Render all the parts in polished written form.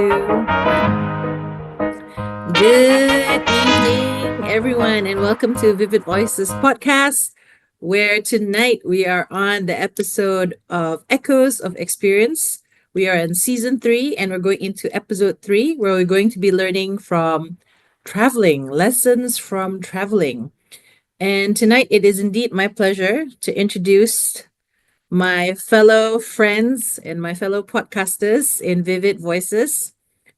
2. Good evening, everyone, and welcome to Vivid Voices podcast, where tonight we are on the episode of Echoes of Experience. We are in season 3, and we're going into episode 3, where we're going to be learning from traveling, lessons from traveling. And tonight it is indeed my pleasure to introduce my fellow friends and my fellow podcasters in Vivid Voices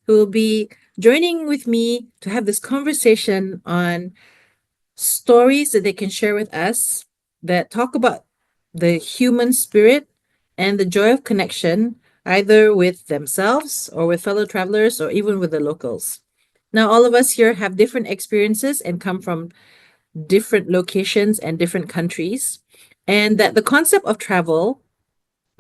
who will be joining with me to have this conversation on stories that they can share with us that talk about the human spirit and the joy of connection, either with themselves or with fellow travelers or even with the locals. Now, all of us here have different experiences and come from different locations and different countries, and that the concept of travel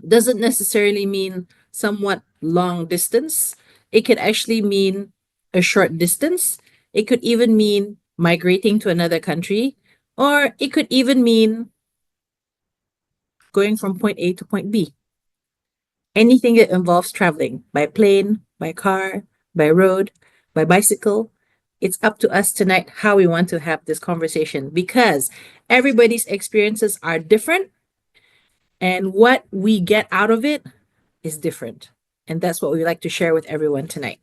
doesn't necessarily mean somewhat long distance. It could actually mean a short distance. It could even mean migrating to another country, or it could even mean going from point A to point B. Anything that involves traveling by plane, by car, by road, by bicycle. It's up to us tonight how we want to have this conversation because everybody's experiences are different and what we get out of it is different. And that's what we like to share with everyone tonight.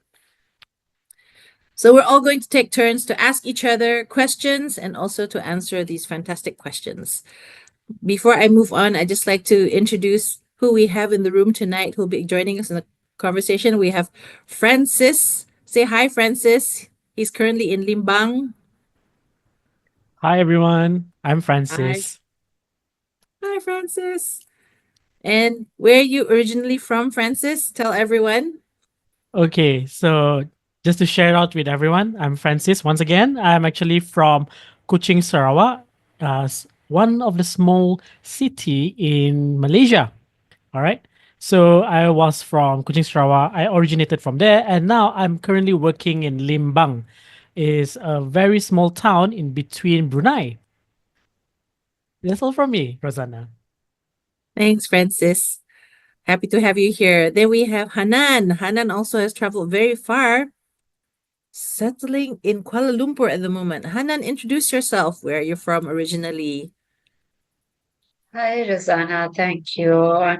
So we're all going to take turns to ask each other questions and also to answer these fantastic questions. Before I move on, I'd just like to introduce who we have in the room tonight who'll be joining us in the conversation. We have Francis. Say hi, Francis. He's currently in Limbang. Hi everyone, I'm Hi. Francis. Hi, Francis. And where are you originally from, Francis? Tell everyone. Okay, so just to share out with everyone, I'm Francis once again. I'm actually from Kuching, Sarawak, one of the small city in Malaysia. All right. So I was from Kuching, Sarawak. I originated from there, and now I'm currently working in Limbang. It's a very small town in between Brunei. That's all from me, Rosanna. Thanks, Francis. Happy to have you here. Then we have Hanan. Hanan also has traveled very far, settling in Kuala Lumpur at the moment. Hanan, introduce yourself. Where are you from originally? Hi, Rosanna. Thank you.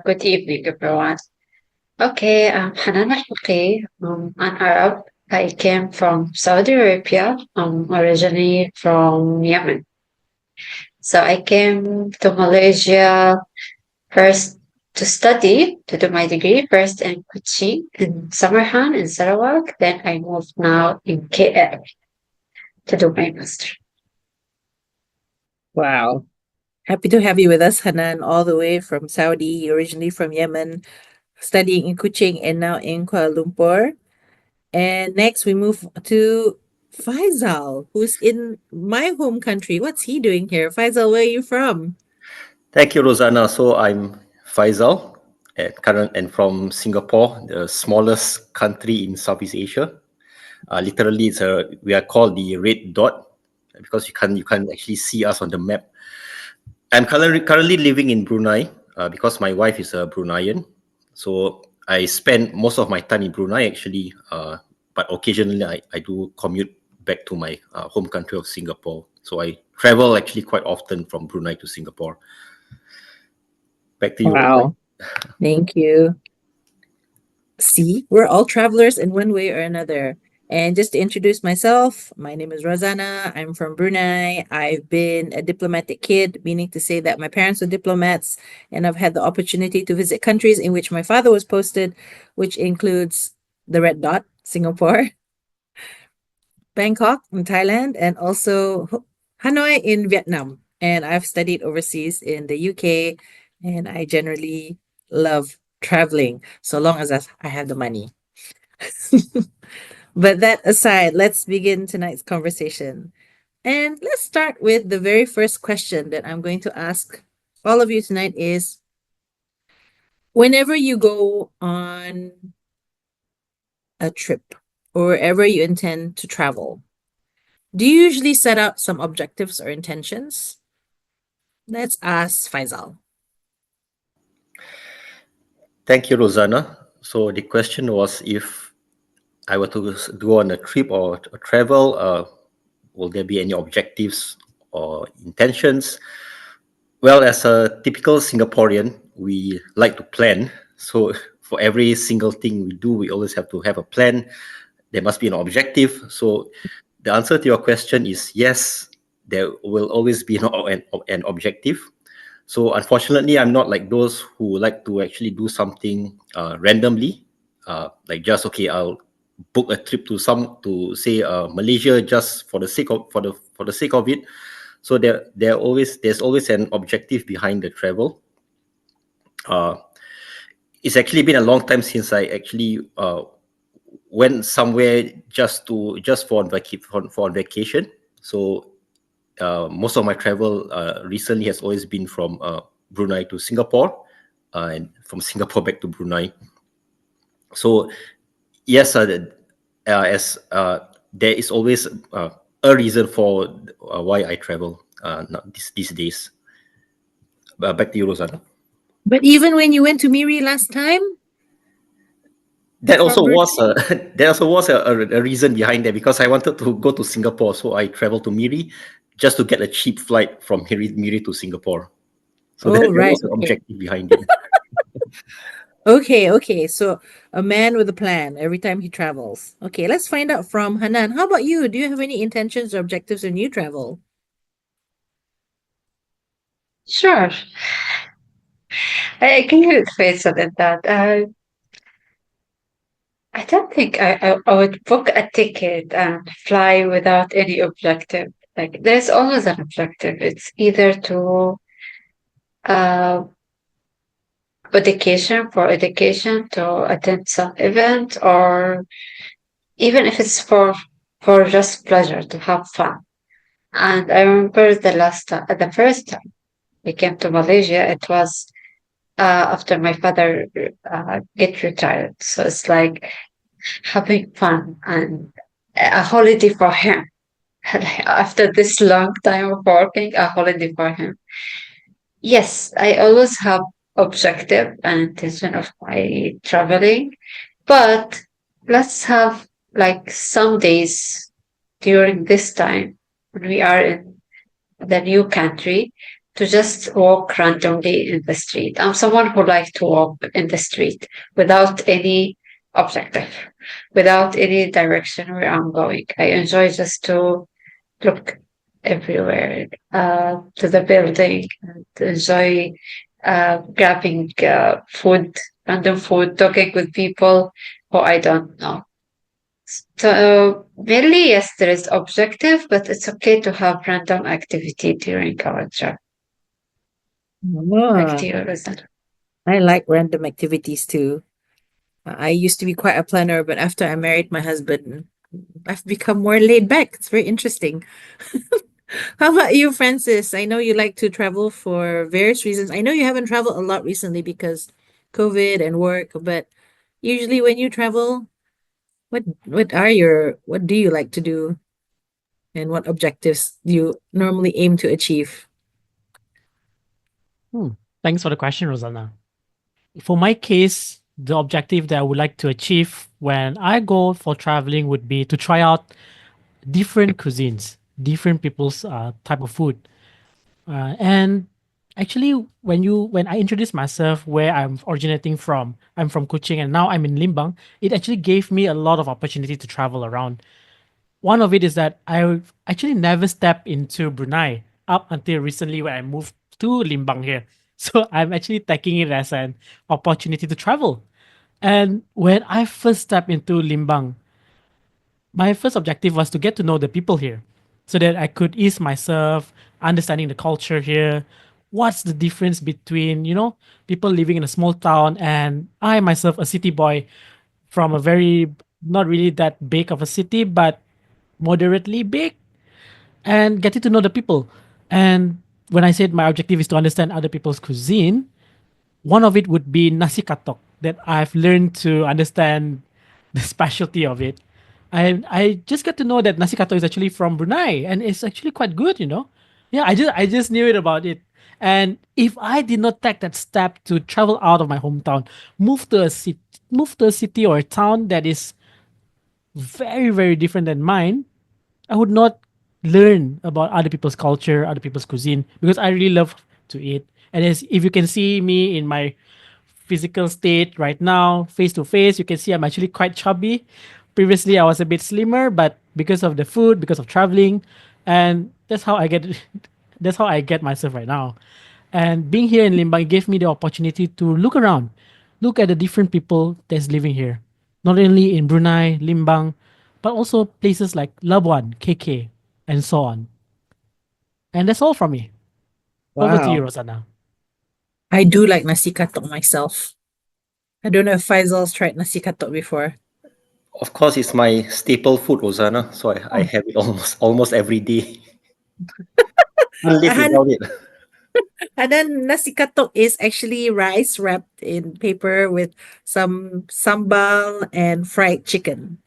Good evening, everyone. Okay, I'm Hanan Al-Faqih. I'm Arab. I came from Saudi Arabia. I'm originally from Yemen. So I came to Malaysia first to study, to do my degree, first in Kochi, in Samarkand, in Sarawak. Then I moved now in KL to do my master. Wow. Happy to have you with us, Hanan, all the way from Saudi, originally from Yemen, studying in Kuching and now in Kuala Lumpur. And next we move to Faisal, who's in my home country. What's he doing here? Faisal, where are you from? Thank you, Rosanna. So I'm Faisal, and from Singapore, the smallest country in Southeast Asia. Literally, we are called the red dot because you can't actually see us on the map. I'm currently living in Brunei because my wife is a Bruneian. So I spend most of my time in Brunei actually, but occasionally I do commute back to my home country of Singapore. So I travel actually quite often from Brunei to Singapore. Back to you. Wow. Thank you. See, we're all travelers in one way or another. And just to introduce myself, my name is Rosanna. I'm from Brunei. I've been a diplomatic kid, meaning to say that my parents were diplomats, and I've had the opportunity to visit countries in which my father was posted, which includes the Red Dot, Singapore, Bangkok in Thailand, and also Hanoi in Vietnam. And I've studied overseas in the UK, and I generally love traveling so long as I have the money. But that aside, let's begin tonight's conversation. And let's start with the very first question that I'm going to ask all of you tonight is whenever you go on a trip or wherever you intend to travel, do you usually set out some objectives or intentions? Let's ask Faisal. Thank you, Rosanna. So the question was if I were to go on a trip or a travel, will there be any objectives or intentions? Well, as a typical Singaporean, we like to plan. So for every single thing we do, we always have to have a plan. There must be an objective. So the answer to your question is yes, there will always be an objective. So unfortunately, I'm not like those who like to actually do something randomly. Like just okay, I'll book a trip to say Malaysia just for the sake of for the sake of it. So there's always an objective behind the travel. Uh, it's actually been a long time since I actually went somewhere just for on vacation. So most of my travel recently has always been from Brunei to Singapore, and from Singapore back to Brunei. So yes, as there is always a reason for why I travel not these days. Back to you, Rosanna. But even when you went to Miri last time, That for also was birthday? there also was a reason behind that, because I wanted to go to Singapore, so I traveled to Miri just to get a cheap flight from Miri to Singapore. So Oh, there right. was an Okay. objective behind it. Okay. So a man with a plan every time he travels. Okay, let's find out from Hanan. How about you? Do you have any intentions or objectives when you travel? Sure. I agree with Faisal in that. I don't think I would book a ticket and fly without any objective. Like, there's always an objective. It's either to uh, education, to attend some event, or even if it's for just pleasure, to have fun. And I remember the first time we came to Malaysia, it was after my father get retired. So it's like having fun and a holiday for him. After this long time of working, a holiday for him. Yes, I always have objective and intention of my traveling, but let's have like some days during this time when we are in the new country to just walk randomly in the street. I'm someone who likes to walk in the street without any objective, without any direction where I'm going. I enjoy just to look everywhere, to the building, and to enjoy grabbing food, random food, talking with people who I don't know. So mainly, yes, there is objective, but it's okay to have random activity during our trip. Back Ah, to you, Rizal. I like random activities too. I used to be quite a planner, but after I married my husband, I've become more laid back. It's very interesting. How about you, Francis? I know you like to travel for various reasons. I know you haven't traveled a lot recently because COVID and work, but usually when you travel, what do you like to do and what objectives do you normally aim to achieve? Thanks for the question, Rosanna. For my case, the objective that I would like to achieve when I go for traveling would be to try out different cuisines, different people's type of food. And actually, when I introduced myself where I'm originating from, I'm from Kuching and now I'm in Limbang. It actually gave me a lot of opportunity to travel around. One of it is that I actually never stepped into Brunei up until recently when I moved to Limbang here. So I'm actually taking it as an opportunity to travel. And when I first stepped into Limbang, my first objective was to get to know the people here so that I could ease myself, understanding the culture here. What's the difference between, people living in a small town and I myself, a city boy from a very, not really that big of a city, but moderately big, and getting to know the people. And when I said my objective is to understand other people's cuisine, one of it would be nasi katok that I've learned to understand the specialty of it. And I just got to know that nasi katok is actually from Brunei and it's actually quite good. Yeah, I just knew it about it. And if I did not take that step to travel out of my hometown, move to a city or a town that is very, very different than mine, I would not learn about other people's culture, other people's cuisine, because I really love to eat. And as if you can see me in my physical state right now, face to face, you can see I'm actually quite chubby. Previously, I was a bit slimmer, but because of the food, because of traveling, and that's how I get that's how I get myself right now. And being here in Limbang gave me the opportunity to look around, look at the different people that's living here, not only in Brunei, Limbang, but also places like Labuan, KK, and so on. And that's all from me. Over to you, Wow. Rosanna. I do like nasi katok myself. I don't know if Faisal's tried nasi katok before. Of course, it's my staple food, Rosanna. So I Oh. have it almost every day. Can't live And, without it. and then nasi katok is actually rice wrapped in paper with some sambal and fried chicken.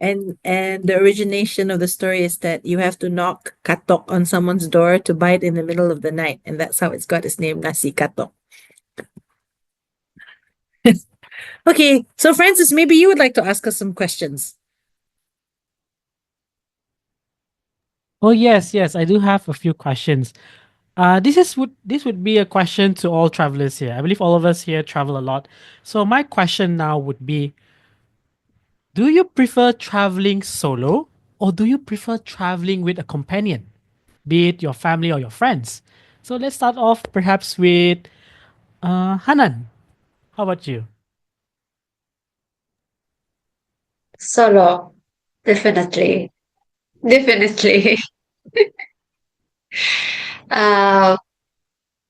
And the origination of the story is that you have to knock katok on someone's door to buy it in the middle of the night, and that's how it's got its name, nasi katok. Okay, so Francis, maybe you would like to ask us some questions. Oh yes, yes, I do have a few questions. This would be a question to all travelers here. I believe all of us here travel a lot. So my question now would be: do you prefer traveling solo, or do you prefer traveling with a companion, be it your family or your friends? So let's start off perhaps with Hanan. How about you? Solo, definitely. Definitely. Uh,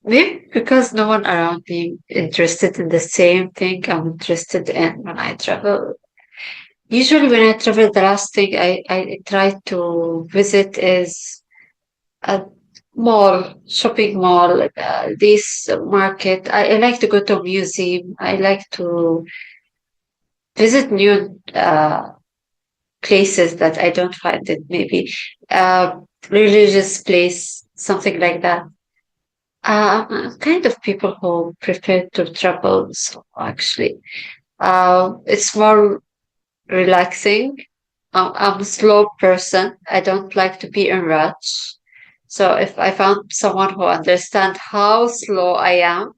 Maybe because no one around me interested in the same thing I'm interested in when I travel. Usually when I travel, the last thing I try to visit is a mall, shopping mall, this market. I like to go to a museum. I like to visit new places that I don't find it, maybe religious place, something like that. I'm kind of people who prefer to travel, so actually. It's more relaxing. I'm a slow person. I don't like to be in rush. So if I found someone who understands how slow I am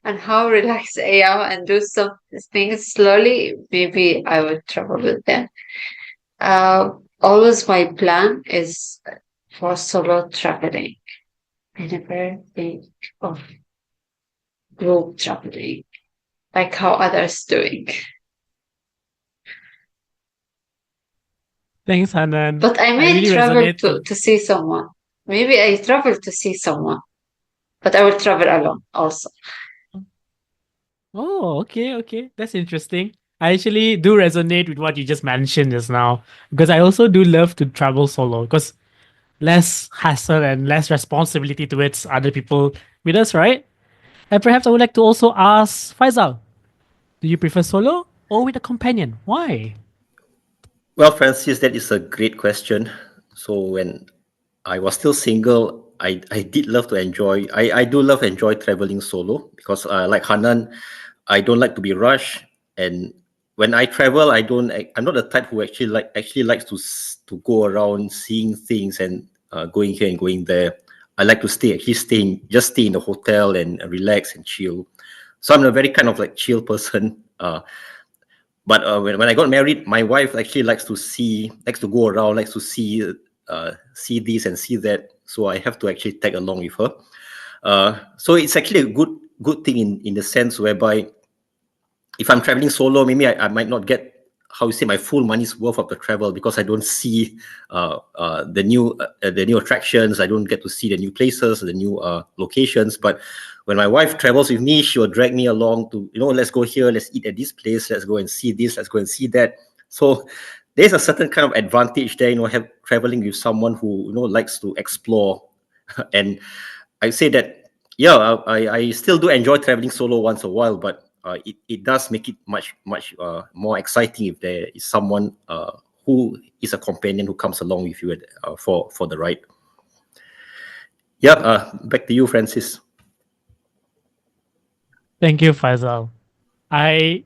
and how relaxed I am and do some things slowly, maybe I would travel with them. Always my plan is for solo traveling. I never think of group traveling like how others doing. Thanks, Hanan. But I I may really travel resonate to. to see someone. Maybe I travel to see someone, but I will travel alone also. Oh, okay, okay. That's interesting. I actually do resonate with what you just mentioned just now because I also do love to travel solo because less hassle and less responsibility towards other people with us, right? And perhaps I would like to also ask Faisal, do you prefer solo or with a companion? Why? Well, Francis, that is a great question. So when I was still single, I did love to enjoy. I do love enjoy traveling solo because like Hanan, I don't like to be rushed. And when I travel, I'm not the type who actually likes to go around seeing things and going here and going there. I like to just stay in the hotel and relax and chill. So I'm a very kind of like chill person. But when I got married, my wife actually likes to go around, likes to see this and see that. So I have to actually tag along with her. So it's actually a good thing in the sense whereby if I'm traveling solo, maybe I might not get how you say my full money's worth of the travel because I don't see the new attractions. I don't get to see the new places, the new locations. But when my wife travels with me, she will drag me along to let's go here, let's eat at this place, let's go and see this, let's go and see that. So there's a certain kind of advantage there, have traveling with someone who likes to explore. And I say that I still do enjoy traveling solo once a while, but it does make it much more exciting if there is someone who is a companion who comes along with you for the ride. Yeah, back to you, Francis. Thank you, Faisal. I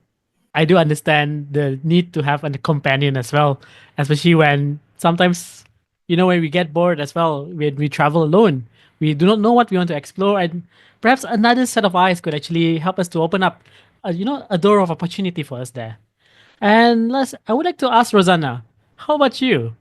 I do understand the need to have a companion as well, especially when sometimes, when we get bored as well, when we travel alone, we do not know what we want to explore, and perhaps another set of eyes could actually help us to open up, a door of opportunity for us there. And I would like to ask Rosanna, how about you?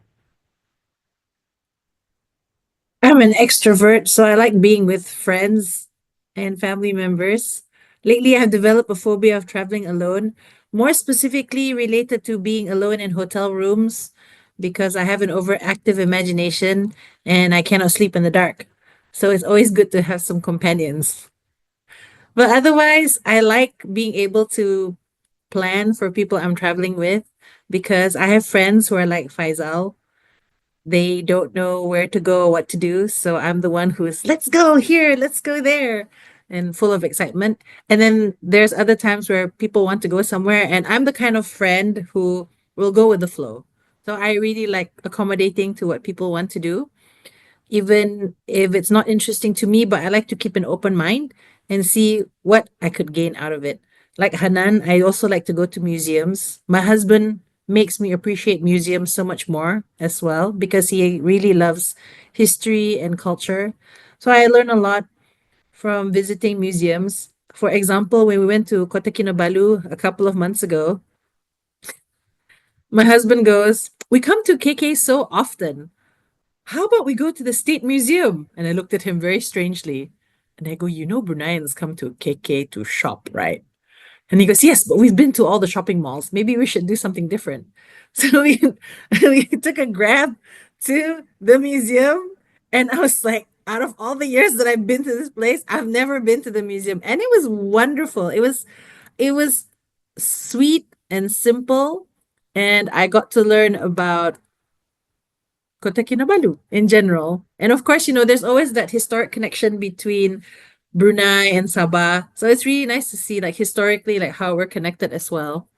I'm an extrovert, so I like being with friends and family members. Lately, I've developed a phobia of traveling alone, more specifically related to being alone in hotel rooms because I have an overactive imagination and I cannot sleep in the dark. So it's always good to have some companions. But otherwise, I like being able to plan for people I'm traveling with because I have friends who are like Faisal. They don't know where to go, what to do. So I'm the one who's, let's go here, let's go there, and full of excitement. And then there's other times where people want to go somewhere, and I'm the kind of friend who will go with the flow. So I really like accommodating to what people want to do, even if it's not interesting to me, but I like to keep an open mind and see what I could gain out of it. Like Hanan, I also like to go to museums. My husband makes me appreciate museums so much more as well because he really loves history and culture. So I learn a lot from visiting museums. For example, when we went to Kota Kinabalu a couple of months ago, my husband goes, "We come to KK so often. How about we go to the State Museum?" And I looked at him very strangely. And I go, Bruneians come to KK to shop, right? And he goes, "Yes, but we've been to all the shopping malls. Maybe we should do something different." So we took a grab to the museum. And I was like, out of all the years that I've been to this place, I've never been to the museum. And it was wonderful. It was sweet and simple. And I got to learn about Kota Kinabalu in general. And of course, there's always that historic connection between Brunei and Sabah. So it's really nice to see like historically like how we're connected as well.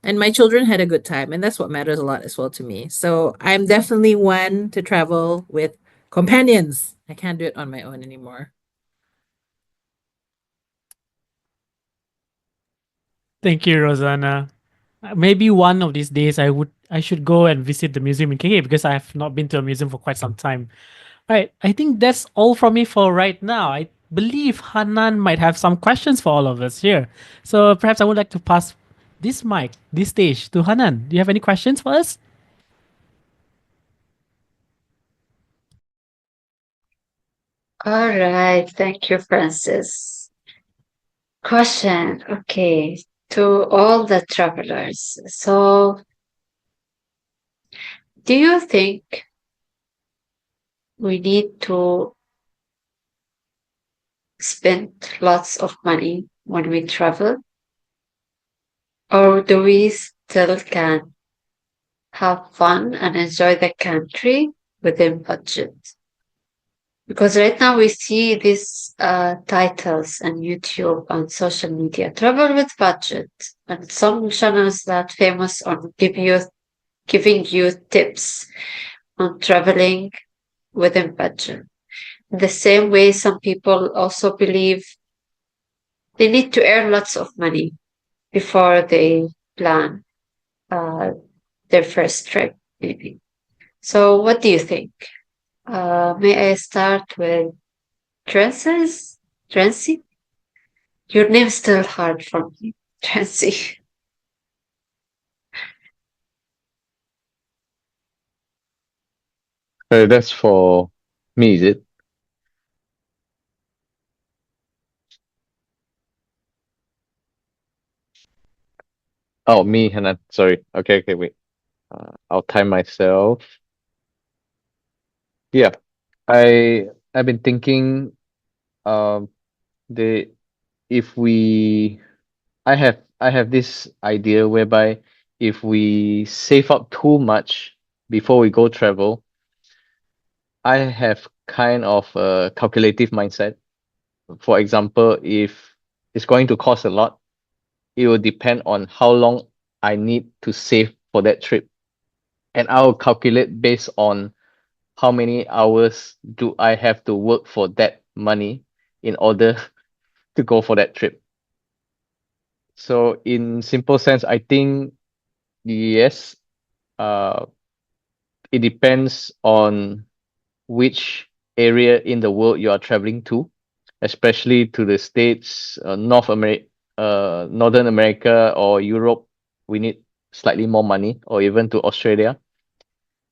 And my children had a good time, and that's what matters a lot as well to me. So I'm definitely one to travel with companions. I can't do it on my own anymore. Thank you, Rosanna. Maybe one of these days I should go and visit the museum in KK because I have not been to a museum for quite some time. All right, I think that's all from me for right now. I believe Hanan might have some questions for all of us here. So perhaps I would like to pass this stage to Hanan. Do you have any questions for us? All right. Thank you, Francis. Question. Okay. To all the travelers. So, do you think we need to spend lots of money when we travel? Or do we still can have fun and enjoy the country within budget? Because right now we see these titles on YouTube and social media, travel with budget, and some channels that famous on giving you tips on traveling within budget. The same way, some people also believe they need to earn lots of money before they plan uh, their first trip, maybe. So, what do you think? May I start with Trances? Trancy? Your name's still hard for me. Trancy. That's for me, is it? Oh, me, Hanan. Sorry. Okay, wait. I'll time myself. Yeah, I've been thinking. Um, the if we, I have this idea whereby if we save up too much before we go travel, I have kind of a calculative mindset. For example, if it's going to cost a lot, it will depend on how long I need to save for that trip. And I'll calculate based on how many hours do I have to work for that money in order to go for that trip. So in simple sense, I think yes, uh, it depends on which area in the world you are traveling to, especially to the States, Northern America or Europe. We need slightly more money, or even to Australia.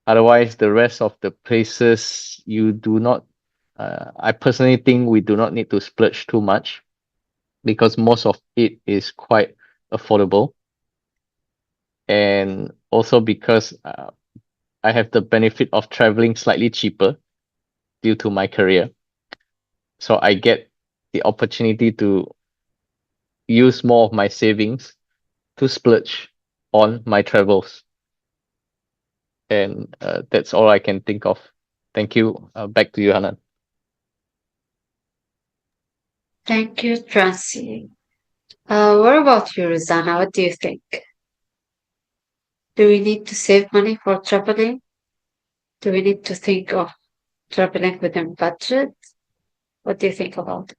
Otherwise, the rest of the places you do not. I personally think we do not need to splurge too much because most of it is quite affordable, and also because I have the benefit of traveling slightly cheaper due to my career. So I get the opportunity to use more of my savings to splurge on my travels. And that's all I can think of. Thank you. Back to you, Hanan. Thank you, Trancy. What about you, Rosanna? What do you think? Do we need to save money for traveling? Do we need to think of traveling within budget? What do you think about it?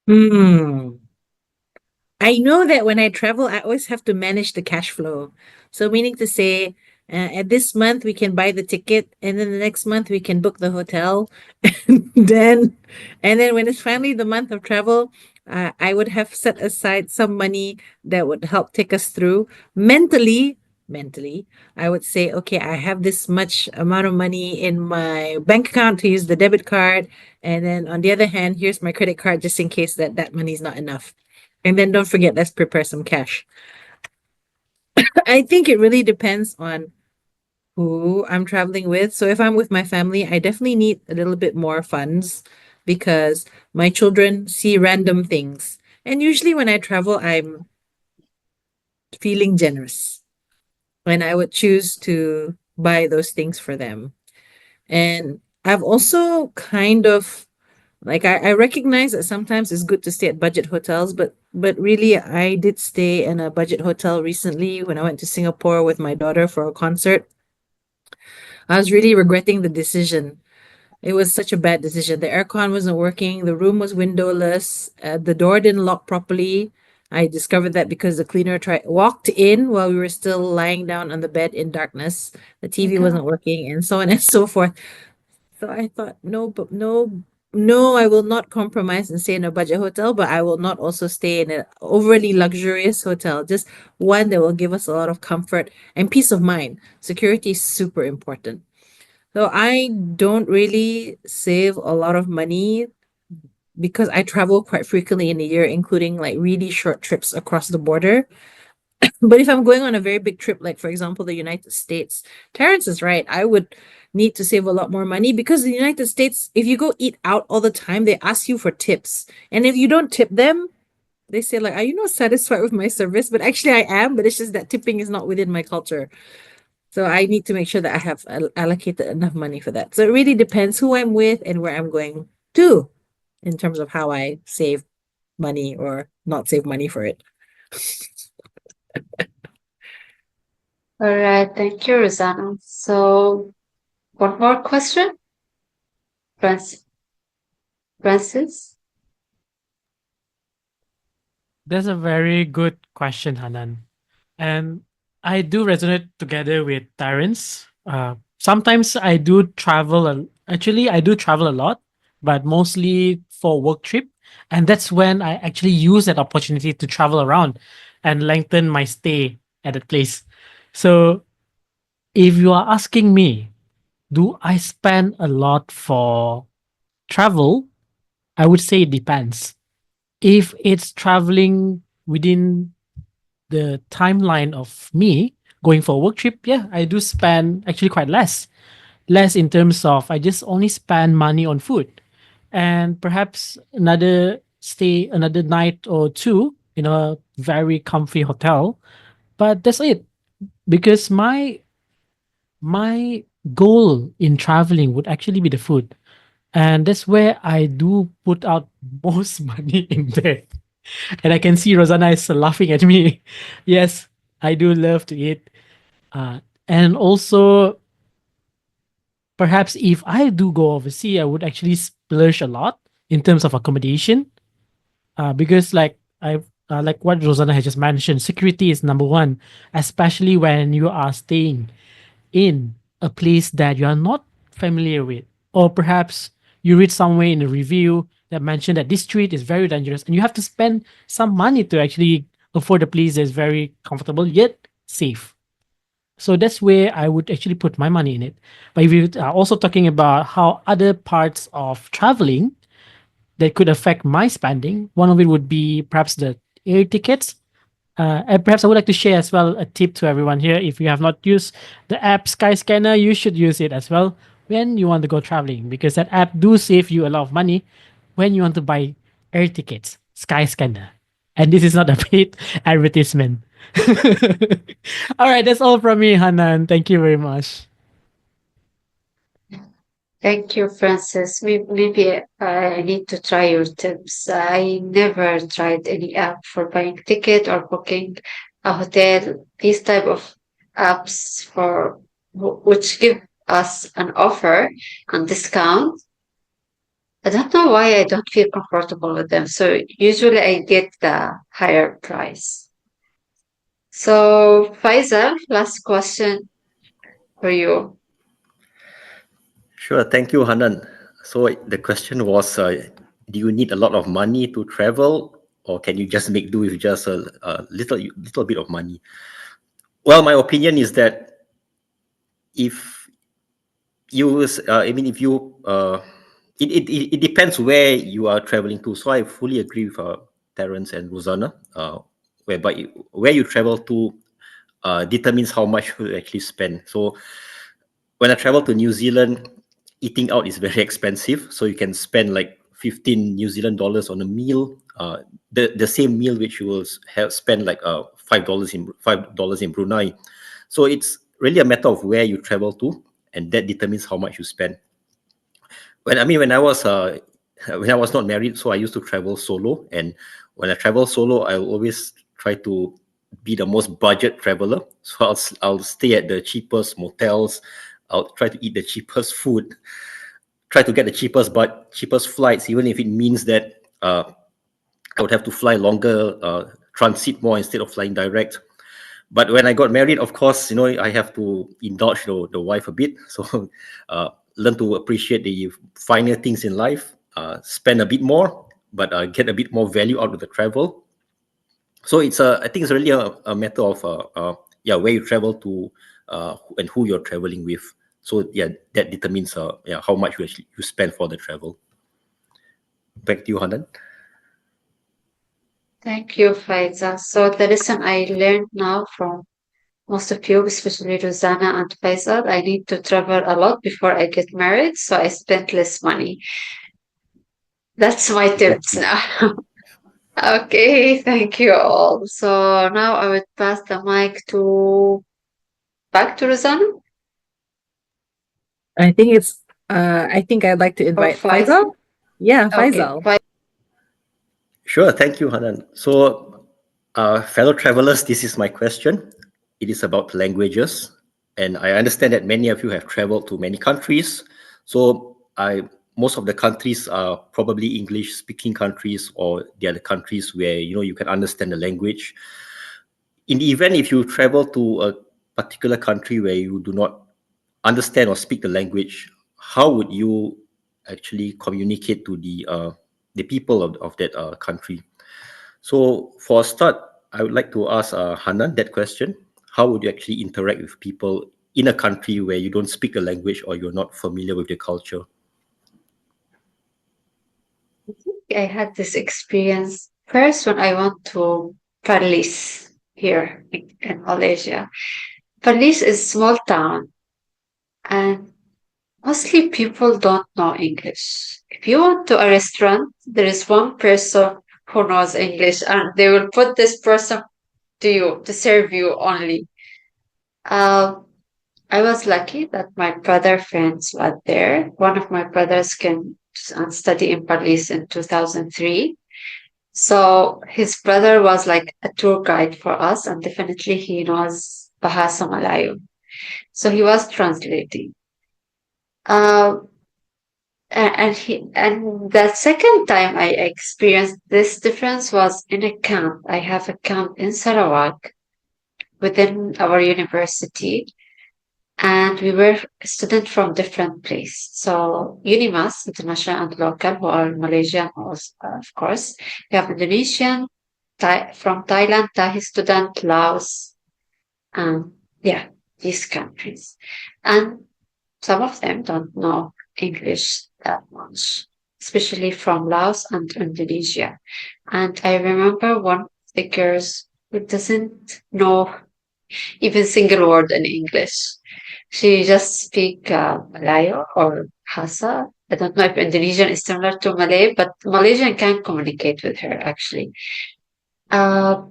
Hmm. I know that when I travel, I always have to manage the cash flow. So, meaning to say, at this month we can buy the ticket, and then the next month we can book the hotel, and then when it's finally the month of travel, I would have set aside some money that would help take us through mentally. Mentally, I would say, okay, I have this much amount of money in my bank account to use the debit card, and then on the other hand, here's my credit card just in case that money is not enough. And then don't forget, let's prepare some cash. I think it really depends on who I'm traveling with. So if I'm with my family, I definitely need a little bit more funds because my children see random things. And usually when I travel, I'm feeling generous when I would choose to buy those things for them. And I've also kind of like I recognize that sometimes it's good to stay at budget hotels, but really I did stay in a budget hotel recently when I went to Singapore with my daughter for a concert. I was really regretting the decision. It was such a bad decision. The aircon wasn't working, the room was windowless, the door didn't lock properly. I discovered that because the cleaner walked in while we were still lying down on the bed in darkness. The TV wasn't working, and so on and so forth. So I thought, no, but no, I will not compromise and stay in a budget hotel, but I will not also stay in an overly luxurious hotel. Just one that will give us a lot of comfort and peace of mind. Security is super important. So I don't really save a lot of money because I travel quite frequently in a year, including like really short trips across the border. But if I'm going on a very big trip, like for example, the United States, Terrence is right. I would need to save a lot more money because the United States, if you go eat out all the time, they ask you for tips. And if you don't tip them, they say like, are you not satisfied with my service? But actually I am, but it's just that tipping is not within my culture. So I need to make sure that I have allocated enough money for that. So it really depends who I'm with and where I'm going to in terms of how I save money or not save money for it. All right, thank you, Rosanna. So, one more question, Francis? That's a very good question, Hanan. And I do resonate together with Terence. Sometimes I do travel. Actually, I do travel a lot, but mostly for work trip. And that's when I actually use that opportunity to travel around and lengthen my stay at that place. So if you are asking me, do I spend a lot for travel? I would say it depends. If it's traveling within the timeline of me going for a work trip, yeah, I do spend actually quite less. Less in terms of I just only spend money on food and perhaps another night or two in a very comfy hotel. But that's it. Because my goal in traveling would actually be the food. And that's where I do put out most money in there. And I can see Rosanna is laughing at me. Yes, I do love to eat. And also, perhaps if I do go overseas, I would actually splurge a lot in terms of accommodation. because like what Rosanna has just mentioned, security is number one, especially when you are staying in a place that you are not familiar with, or perhaps you read somewhere in a review that mentioned that this street is very dangerous, and you have to spend some money to actually afford a place that's very comfortable yet safe. So that's where I would actually put my money in it. But if you are also talking about how other parts of traveling that could affect my spending, one of it would be perhaps the air tickets. And perhaps I would like to share as well a tip to everyone here. If you have not used the app Skyscanner, you should use it as well when you want to go traveling, because that app do save you a lot of money when you want to buy air tickets. Skyscanner. And this is not a paid advertisement. All right, that's all from me, Hanan. Thank you very much. Thank you, Francis. Maybe I need to try your tips. I never tried any app for buying ticket or booking a hotel. These type of apps for which give us an offer and discount. I don't know why I don't feel comfortable with them. So usually I get the higher price. So Faisal, last question for you. Sure, thank you, Hanan. So the question was, do you need a lot of money to travel, or can you just make do with just a little bit of money? Well, my opinion is that if if you, it depends where you are traveling to. So I fully agree with Terence and Rosanna, whereby where you travel to determines how much you actually spend. So when I travel to New Zealand, eating out is very expensive. So you can spend like 15 New Zealand dollars on a meal. The same meal which you will have spend like $5 in Brunei. So it's really a matter of where you travel to, and that determines how much you spend. When I was when I was not married, so I used to travel solo, and when I travel solo, I always try to be the most budget traveler. So I'll stay at the cheapest motels. I'll try to eat the cheapest food, try to get the cheapest flights, even if it means that I would have to fly longer, transit more instead of flying direct. But when I got married, of course, I have to indulge the wife a bit. So learn to appreciate the finer things in life, spend a bit more, but get a bit more value out of the travel. So I think it's really a matter of where you travel to and who you're traveling with. So that determines how much you spend for the travel. Back to you, Hanan. Thank you, Faiza. So the lesson I learned now from most of you, especially Rosanna and Faisal, I need to travel a lot before I get married, so I spent less money. That's my tips Exactly. now. Okay, thank you all. So now I would pass the mic back to Rosanna I think I'd like to or invite Faisal. Faisal. Yeah, Okay, Faisal. Sure, thank you, Hanan. So, fellow travelers, this is my question. It is about languages, and I understand that many of you have traveled to many countries. So, most of the countries are probably English-speaking countries, or they are the countries where you can understand the language. In the event if you travel to a particular country where you do not understand or speak the language, how would you actually communicate to the people of that country? So for a start, I would like to ask Hanan that question. How would you actually interact with people in a country where you don't speak the language or you're not familiar with the culture? I had this experience first when I went to Perlis here in Malaysia. Perlis is a small town and mostly people don't know English. If you went to a restaurant, there is one person who knows English and they will put this person to you to serve you only. Um, I was lucky that my brother friends were there. One of my brothers came and study in Paris in 2003. So his brother was like a tour guide for us, and definitely he knows Bahasa Malayu. So he was translating. Um, and the second time I experienced this difference was in a camp. I have a camp in Sarawak within our university, and we were students from different places. So UNIMAS, international and local, who are Malaysian, also, of course. We have Indonesian, from Thailand, Thai student, Laos, yeah, these countries. And some of them don't know English that much, especially from Laos and Indonesia. And I remember one of the girls who doesn't know even single word in English. She just speak Malayo or Hasa. I don't know if Indonesian is similar to Malay, but Malaysian can communicate with her actually. Uh,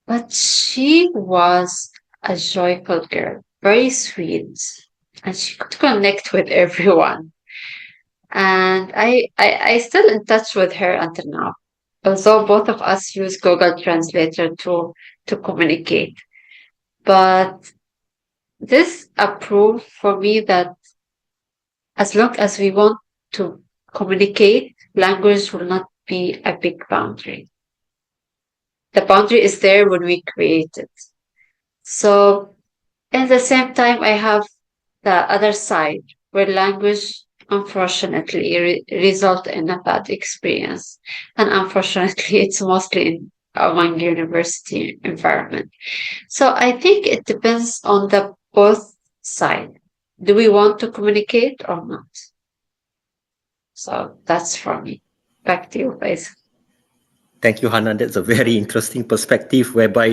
but she was a joyful girl, very sweet, and she could connect with everyone. And I still in touch with her until now. Although both of us use Google Translator to communicate. But this approved for me that as long as we want to communicate, language will not be a big boundary. The boundary is there when we create it. So at the same time, I have the other side where language unfortunately result in a bad experience. And unfortunately, it's mostly in among university environment. So I think it depends on the both side. Do we want to communicate or not? So that's for me. Back to you, guys. Thank you, Hannah. That's a very interesting perspective whereby,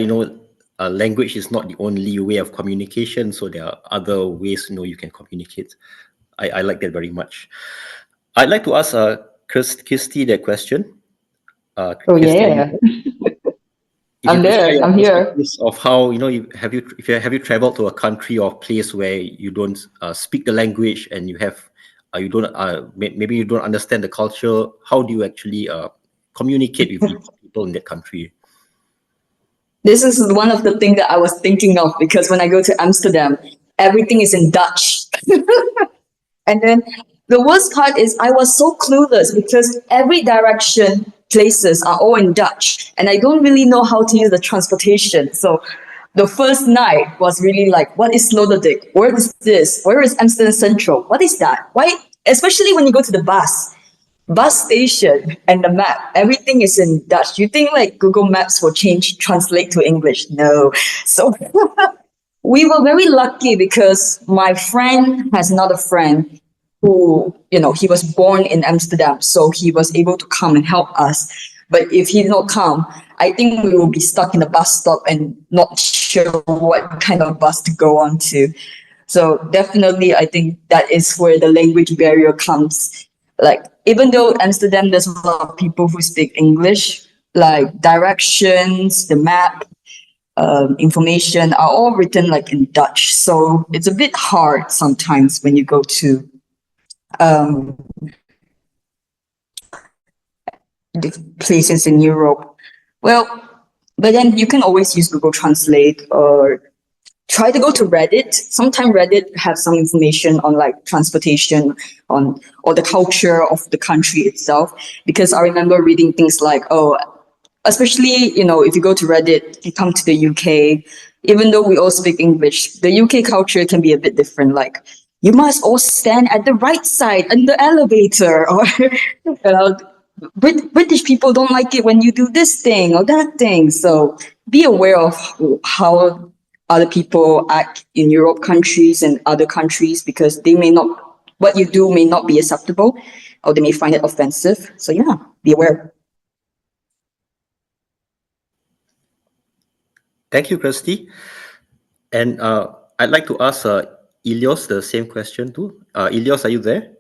language is not the only way of communication. So there are other ways, you can communicate. I like that very much. I'd like to ask Kirsty that question. Oh Kirsty, yeah, if I'm you could share there. your I'm here. perspectives of how, have you traveled to a country or place where you don't speak the language and you don't maybe you don't understand the culture. How do you actually communicate with people in that country? This is one of the things that I was thinking of because when I go to Amsterdam, everything is in Dutch. And then the worst part is I was so clueless because every direction places are all in Dutch and I don't really know how to use the transportation. So the first night was really like, what is Sloterdijk? Where is this? Where is Amsterdam Central? What is that? Why? Especially when you go to the bus station and the map, everything is in Dutch. You think like Google Maps will translate to English? No. So we were very lucky because my friend has another friend who, he was born in Amsterdam, so he was able to come and help us. But if he did not come, I think we will be stuck in a bus stop and not sure what kind of bus to go on to. So definitely, I think that is where the language barrier comes. Like, even though Amsterdam, there's a lot of people who speak English, like directions, the map, information are all written like in Dutch. So it's a bit hard sometimes when you go to the places in Europe. Well, but then you can always use Google Translate or try to go to Reddit. Sometimes Reddit have some information on like transportation on or the culture of the country itself. Because I remember reading things like, especially, if you go to Reddit, you come to the UK, even though we all speak English, the UK culture can be a bit different. Like, you must all stand at the right side in the elevator, or British people don't like it when you do this thing or that thing. So be aware of how other people act in Europe countries and other countries, because what you do may not be acceptable, or they may find it offensive. So yeah, be aware. Thank you, Kirsty. And I'd like to ask Ilios the same question too. Ilios, are you there?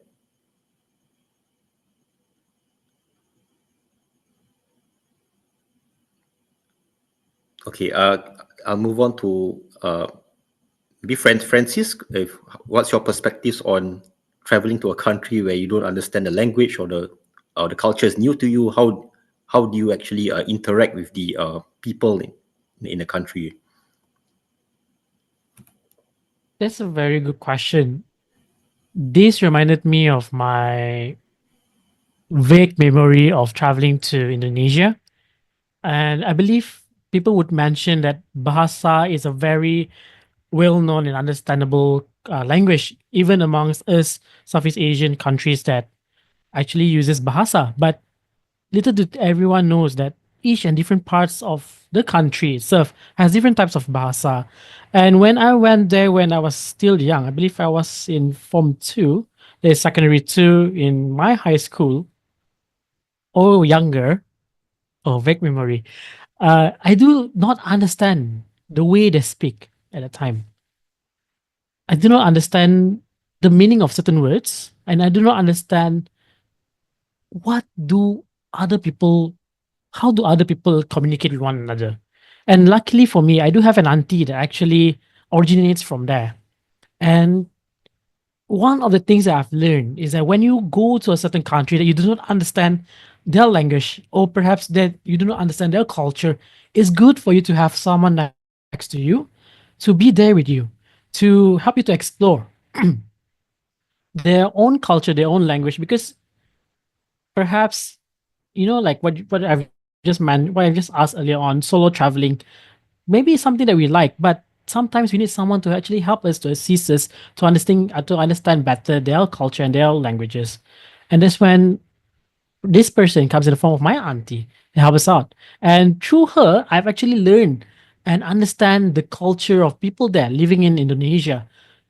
Okay, I'll move on to maybe Francis. What's your perspectives on traveling to a country where you don't understand the language or the culture is new to you? How do you actually interact with the people in the country? That's a very good question. this reminded me of my vague memory of traveling to Indonesia. And I believe people would mention that Bahasa is a very well known and understandable language, even amongst us Southeast Asian countries that actually uses Bahasa. But little did everyone knows that each and different parts of the country itself has different types of Bahasa. And when I went there when I was still young, I believe I was in Form 2, the secondary 2 in my high school, or younger, or vague memory, I do not understand the way they speak at the time. I do not understand the meaning of certain words, and I do not understand what do other people, how do other people communicate with one another. And luckily for me, I do have an auntie that actually originates from there. And one of the things that I've learned is that when you go to a certain country that you do not understand their language, or perhaps that you do not understand their culture, it's good for you to have someone next to you to be there with you, to help you to explore their own culture, their own language, because perhaps, like what what I've just asked earlier on, solo traveling, maybe it's something that we like, but sometimes we need someone to actually help us, to assist us to understand better their culture and their languages. And that's when this person comes in the form of my auntie to help us out. And through her, I've actually learned and understand the culture of people there living in Indonesia.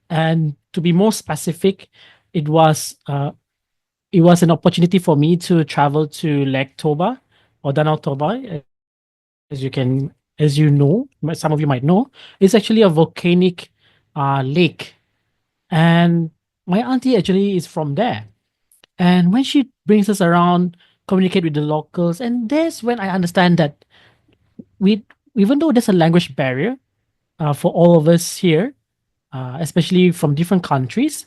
And to be more specific, it was an opportunity for me to travel to Lake Toba or Danau Toba, as you know, some of you might know, it's actually a volcanic lake. And my auntie actually is from there. And when she brings us around, communicate with the locals, and that's when I understand that we, even though there's a language barrier for all of us here, especially from different countries,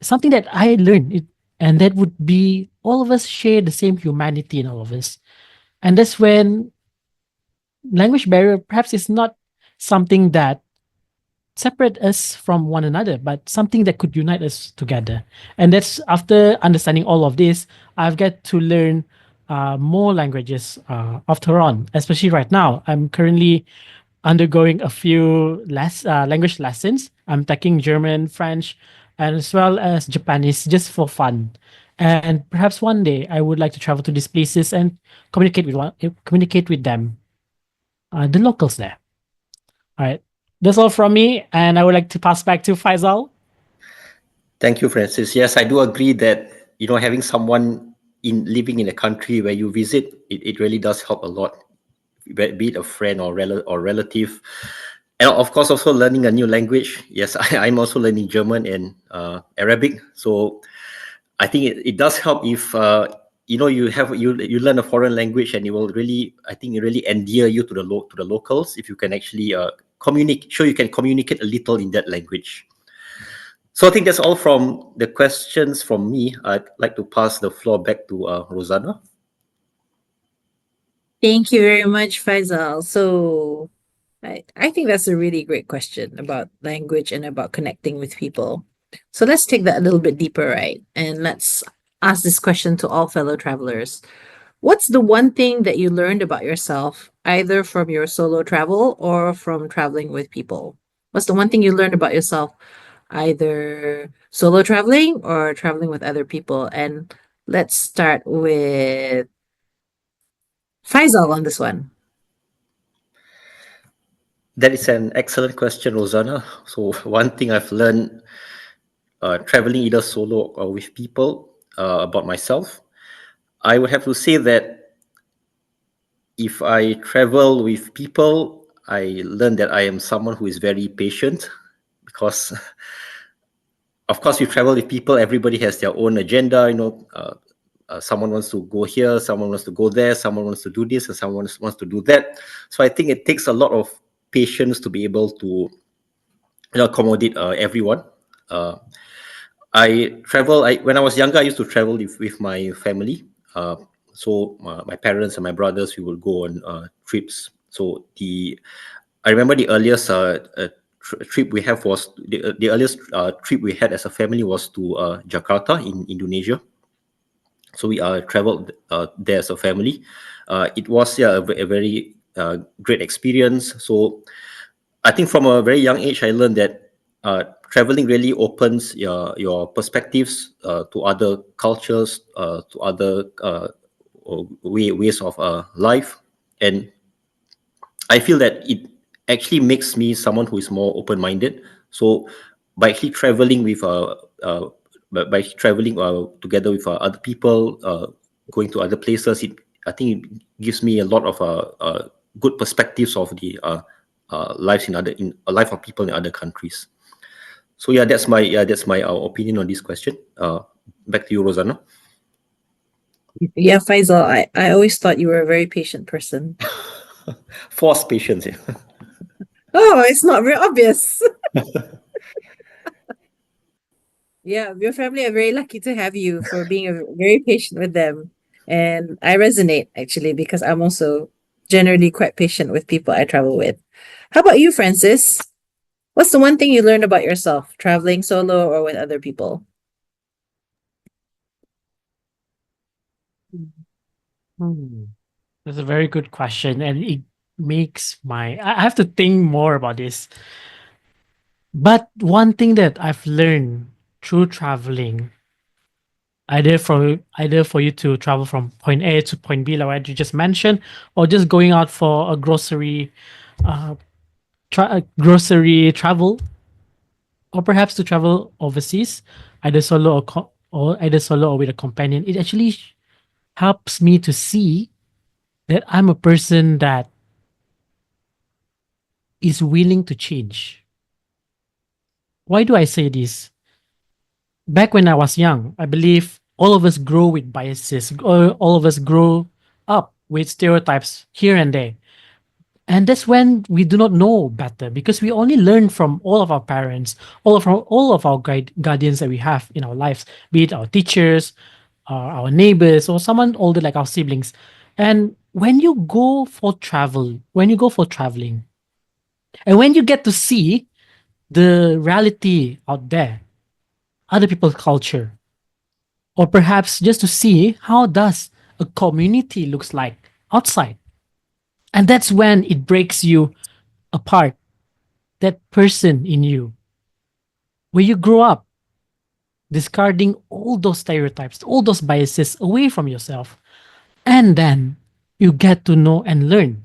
something that I learned, and that would be all of us share the same humanity in all of us. And that's when language barrier perhaps is not something that separate us from one another, but something that could unite us together. And that's after understanding all of this, I've got to learn more languages after on, especially right now. I'm currently undergoing a few language lessons. I'm taking German, French, and as well as Japanese just for fun. And perhaps one day I would like to travel to these places and communicate with them, the locals there. All right. That's all from me, and I would like to pass back to Faisal. Thank you, Francis. Yes, I do agree that having someone living in a country where you visit, it really does help a lot, be it a friend or relative, and of course also learning a new language. Yes, I'm also learning German and Arabic, so I think it does help if you learn a foreign language, and it will really, I think, it really endear you to the locals if you can actually you can communicate a little in that language. So I think that's all from the questions from me. I'd like to pass the floor back to Rosanna. Thank you very much, Faisal. So I think that's a really great question about language and about connecting with people. So let's take that a little bit deeper, right? And let's ask this question to all fellow travelers. What's the one thing that you learned about yourself, either from your solo travel or from traveling with people? What's the one thing you learned about yourself, either solo traveling or traveling with other people? And let's start with Faisal on this one. That is an excellent question, Rosanna. So one thing I've learned traveling either solo or with people about myself, I would have to say that if I travel with people, I learned that I am someone who is very patient, because of course you travel with people, everybody has their own agenda. Someone wants to go here, someone wants to go there, someone wants to do this, and someone wants to do that. So I think it takes a lot of patience to be able to accommodate everyone. When I was younger, I used to travel with my family. So my parents and my brothers, we would go on trips. So I remember the earliest trip we have was the earliest trip we had as a family was to Jakarta in Indonesia. So we traveled there as a family. It was a very great experience. So I think from a very young age, I learned that traveling really opens your perspectives to other cultures, to other ways of life, and I feel that it actually makes me someone who is more open-minded. So by actually traveling with by traveling together with other people, going to other places, I think it gives me a lot of good perspectives of the lives in a life of people in other countries. So that's my opinion on this question. Back to you, Rosanna. Yeah, Faisal, I always thought you were a very patient person. Forced patience. Yeah. Oh, it's not very obvious. Yeah, your family are very lucky to have you for being very patient with them. And I resonate actually because I'm also generally quite patient with people I travel with. How about you, Francis? What's the one thing you learned about yourself, traveling solo or with other people? That's a very good question, and it makes I have to think more about this. But one thing that I've learned through traveling, either for you to travel from point A to point B, like what you just mentioned, or just going out for a grocery grocery travel, or perhaps to travel overseas, either solo or with a companion. It actually helps me to see that I'm a person that is willing to change. Why do I say this? Back when I was young, I believe all of us grow with biases, or all of us grow up with stereotypes here and there. And that's when we do not know better, because we only learn from all of our parents, all of our guardians that we have in our lives, be it our teachers, our neighbors, or someone older like our siblings. And when you go for traveling, and when you get to see the reality out there, other people's culture, or perhaps just to see how does a community looks like outside, and that's when it breaks you apart, that person in you, where you grow up discarding all those stereotypes, all those biases away from yourself, and then you get to know and learn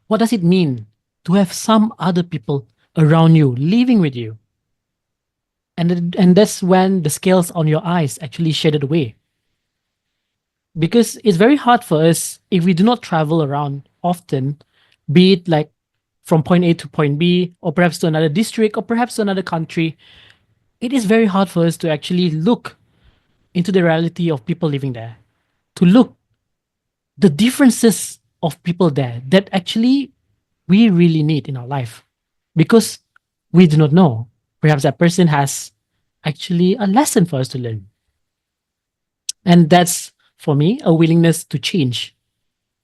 what does it mean to have some other people around you living with you. And that's when the scales on your eyes actually shaded away, because it's very hard for us if we do not travel around often, be it like from point A to point B, or perhaps to another district, or perhaps to another country. It is very hard for us to actually look into the reality of people living there, to look the differences of people there that actually we really need in our life, because we do not know. Perhaps that person has actually a lesson for us to learn. And that's, for me, a willingness to change.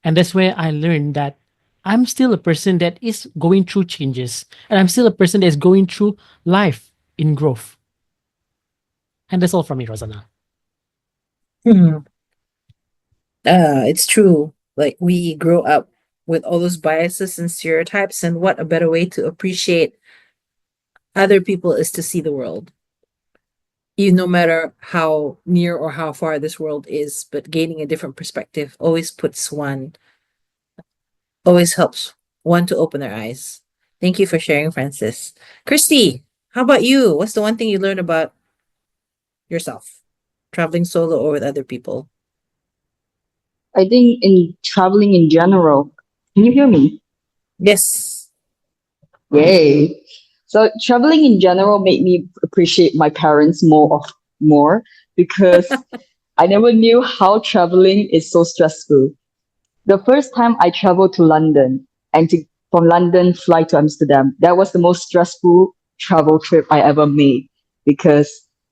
And that's where I learned that I'm still a person that is going through changes, and I'm still a person that is going through life in growth. And that's all from me, Rosanna. It's true. Like we grow up with all those biases and stereotypes, and what a better way to appreciate other people is to see the world. Even no matter how near or how far this world is, but gaining a different perspective always helps one to open their eyes. Thank you for sharing, Francis. Christy, how about you? What's the one thing you learned about yourself, traveling solo or with other people? I think in traveling in general, can you hear me? Yes. Yay. So traveling in general made me appreciate my parents more because I never knew how traveling is so stressful. The first time I traveled to London and from London fly to Amsterdam, that was the most stressful travel trip I ever made because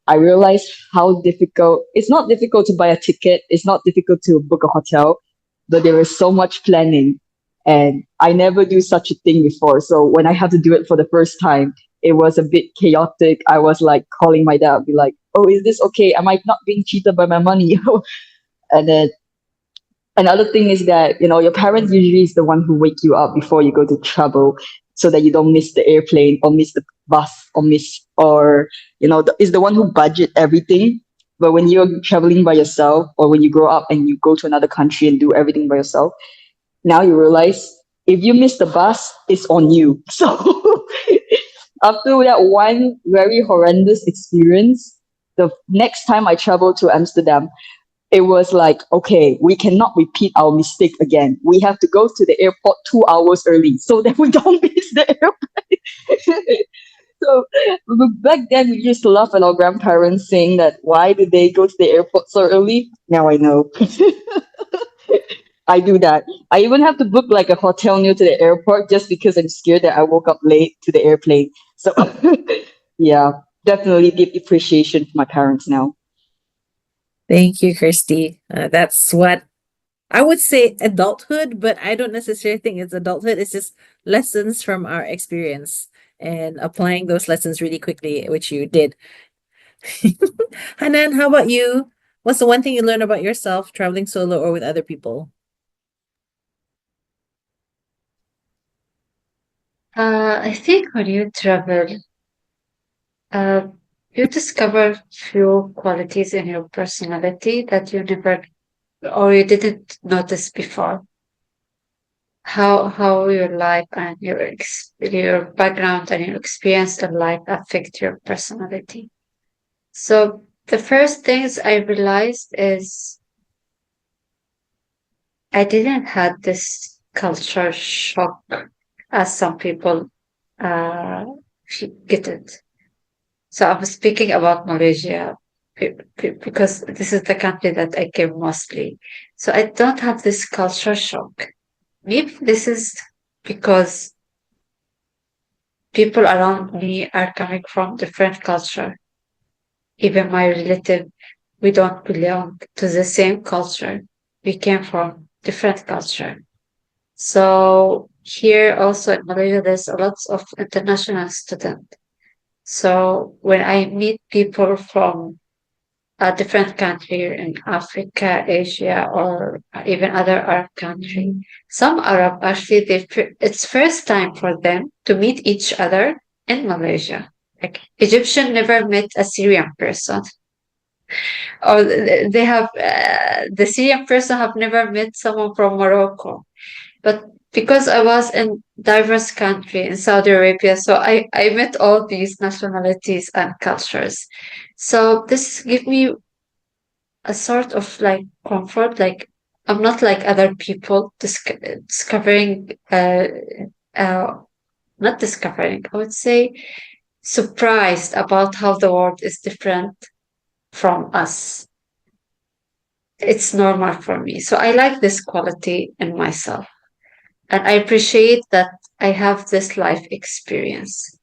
I realized how difficult, it's not difficult to buy a ticket, it's not difficult to book a hotel, but there is so much planning. And I never do such a thing before. So when I had to do it for the first time, it was a bit chaotic. I was like calling my dad, be like, "Oh, is this okay? Am I not being cheated by my money?" And then another thing is that, your parents usually is the one who wake you up before you go to travel so that you don't miss the airplane or miss the bus or is the one who budget everything. But when you're traveling by yourself, or when you grow up and you go to another country and do everything by yourself, now you realize if you miss the bus, it's on you. So after that one very horrendous experience, the next time I traveled to Amsterdam, it was like, okay, we cannot repeat our mistake again. We have to go to the airport 2 hours early so that we don't miss the airplane. So back then, we used to laugh at our grandparents saying that why did they go to the airport so early? Now I know. I do that. I even have to book like a hotel near to the airport just because I'm scared that I woke up late to the airplane. So yeah, definitely deep appreciation for my parents now. Thank you, Christy. That's what I would say adulthood, but I don't necessarily think it's adulthood. It's just lessons from our experience and applying those lessons really quickly, which you did. Hanan, how about you? What's the one thing you learned about yourself traveling solo or with other people? I think when you travel, you discover few qualities in your personality that you never or you didn't notice before. How your life and your background and your experience in life affect your personality. So the first things I realized is I didn't have this culture shock as some people uh, get it. So I'm speaking about Malaysia because this is the country that I came mostly. So I don't have this culture shock. Maybe this is because people around me are coming from different culture. Even my relative, we don't belong to the same culture. We came from different culture. So here also in Malaysia, there's a lot of international students. So when I meet people from a different country in Africa, Asia, or even other Arab country, some Arab actually, it's first time for them to meet each other in Malaysia. Like Egyptian never met a Syrian person, or they have the Syrian person have never met someone from Morocco. But because I was in diverse country in Saudi Arabia, so I met all these nationalities and cultures. So this give me a sort of like comfort, like I'm not like other people discovering, uh, not discovering, I would say surprised about how the world is different from us. It's normal for me. So I like this quality in myself. And I appreciate that I have this life experience.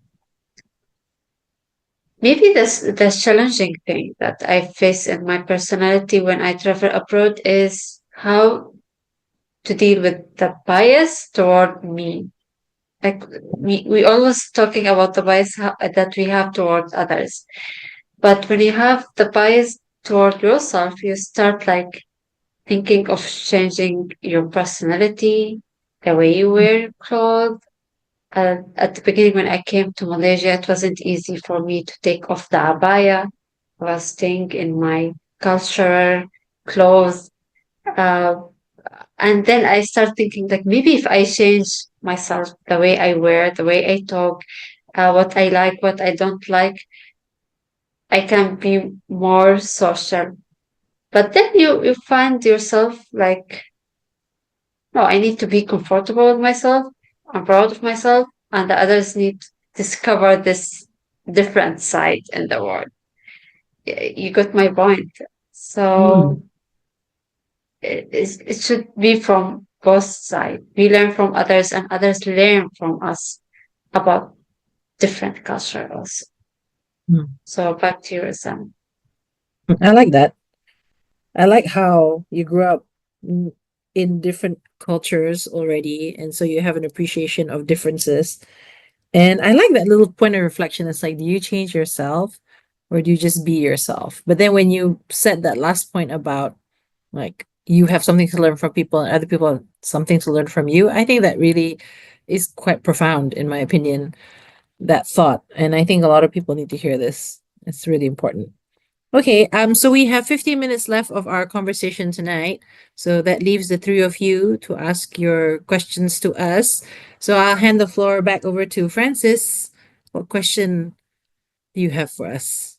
Maybe the challenging thing that I face in my personality when I travel abroad is how to deal with the bias toward me. Like we always talking about the bias that we have towards others. But when you have the bias toward yourself, you start like thinking of changing your personality, the way you wear clothes. At the beginning, when I came to Malaysia, it wasn't easy for me to take off the abaya. I was staying in my cultural clothes. Uh, and then I start thinking like maybe if I change myself, the way I wear, the way I talk, what I like, what I don't like, I can be more social. But then you find yourself like, no, I need to be comfortable with myself. I'm proud of myself, and the others need to discover this different side in the world. You got my point. So it should be from both sides. We learn from others, and others learn from us about different culture also. So back to your son. I like that. I like how you grew up in different cultures already, and so you have an appreciation of differences. And I like that little point of reflection. It's like, do you change yourself or do you just be yourself? But then when you said that last point about like you have something to learn from people and other people have something to learn from you, I think that really is quite profound, in my opinion, that thought. And I think a lot of people need to hear this. It's really important. Okay, so we have 15 minutes left of our conversation tonight. So that leaves the three of you to ask your questions to us. So I'll hand the floor back over to Francis. What question do you have for us?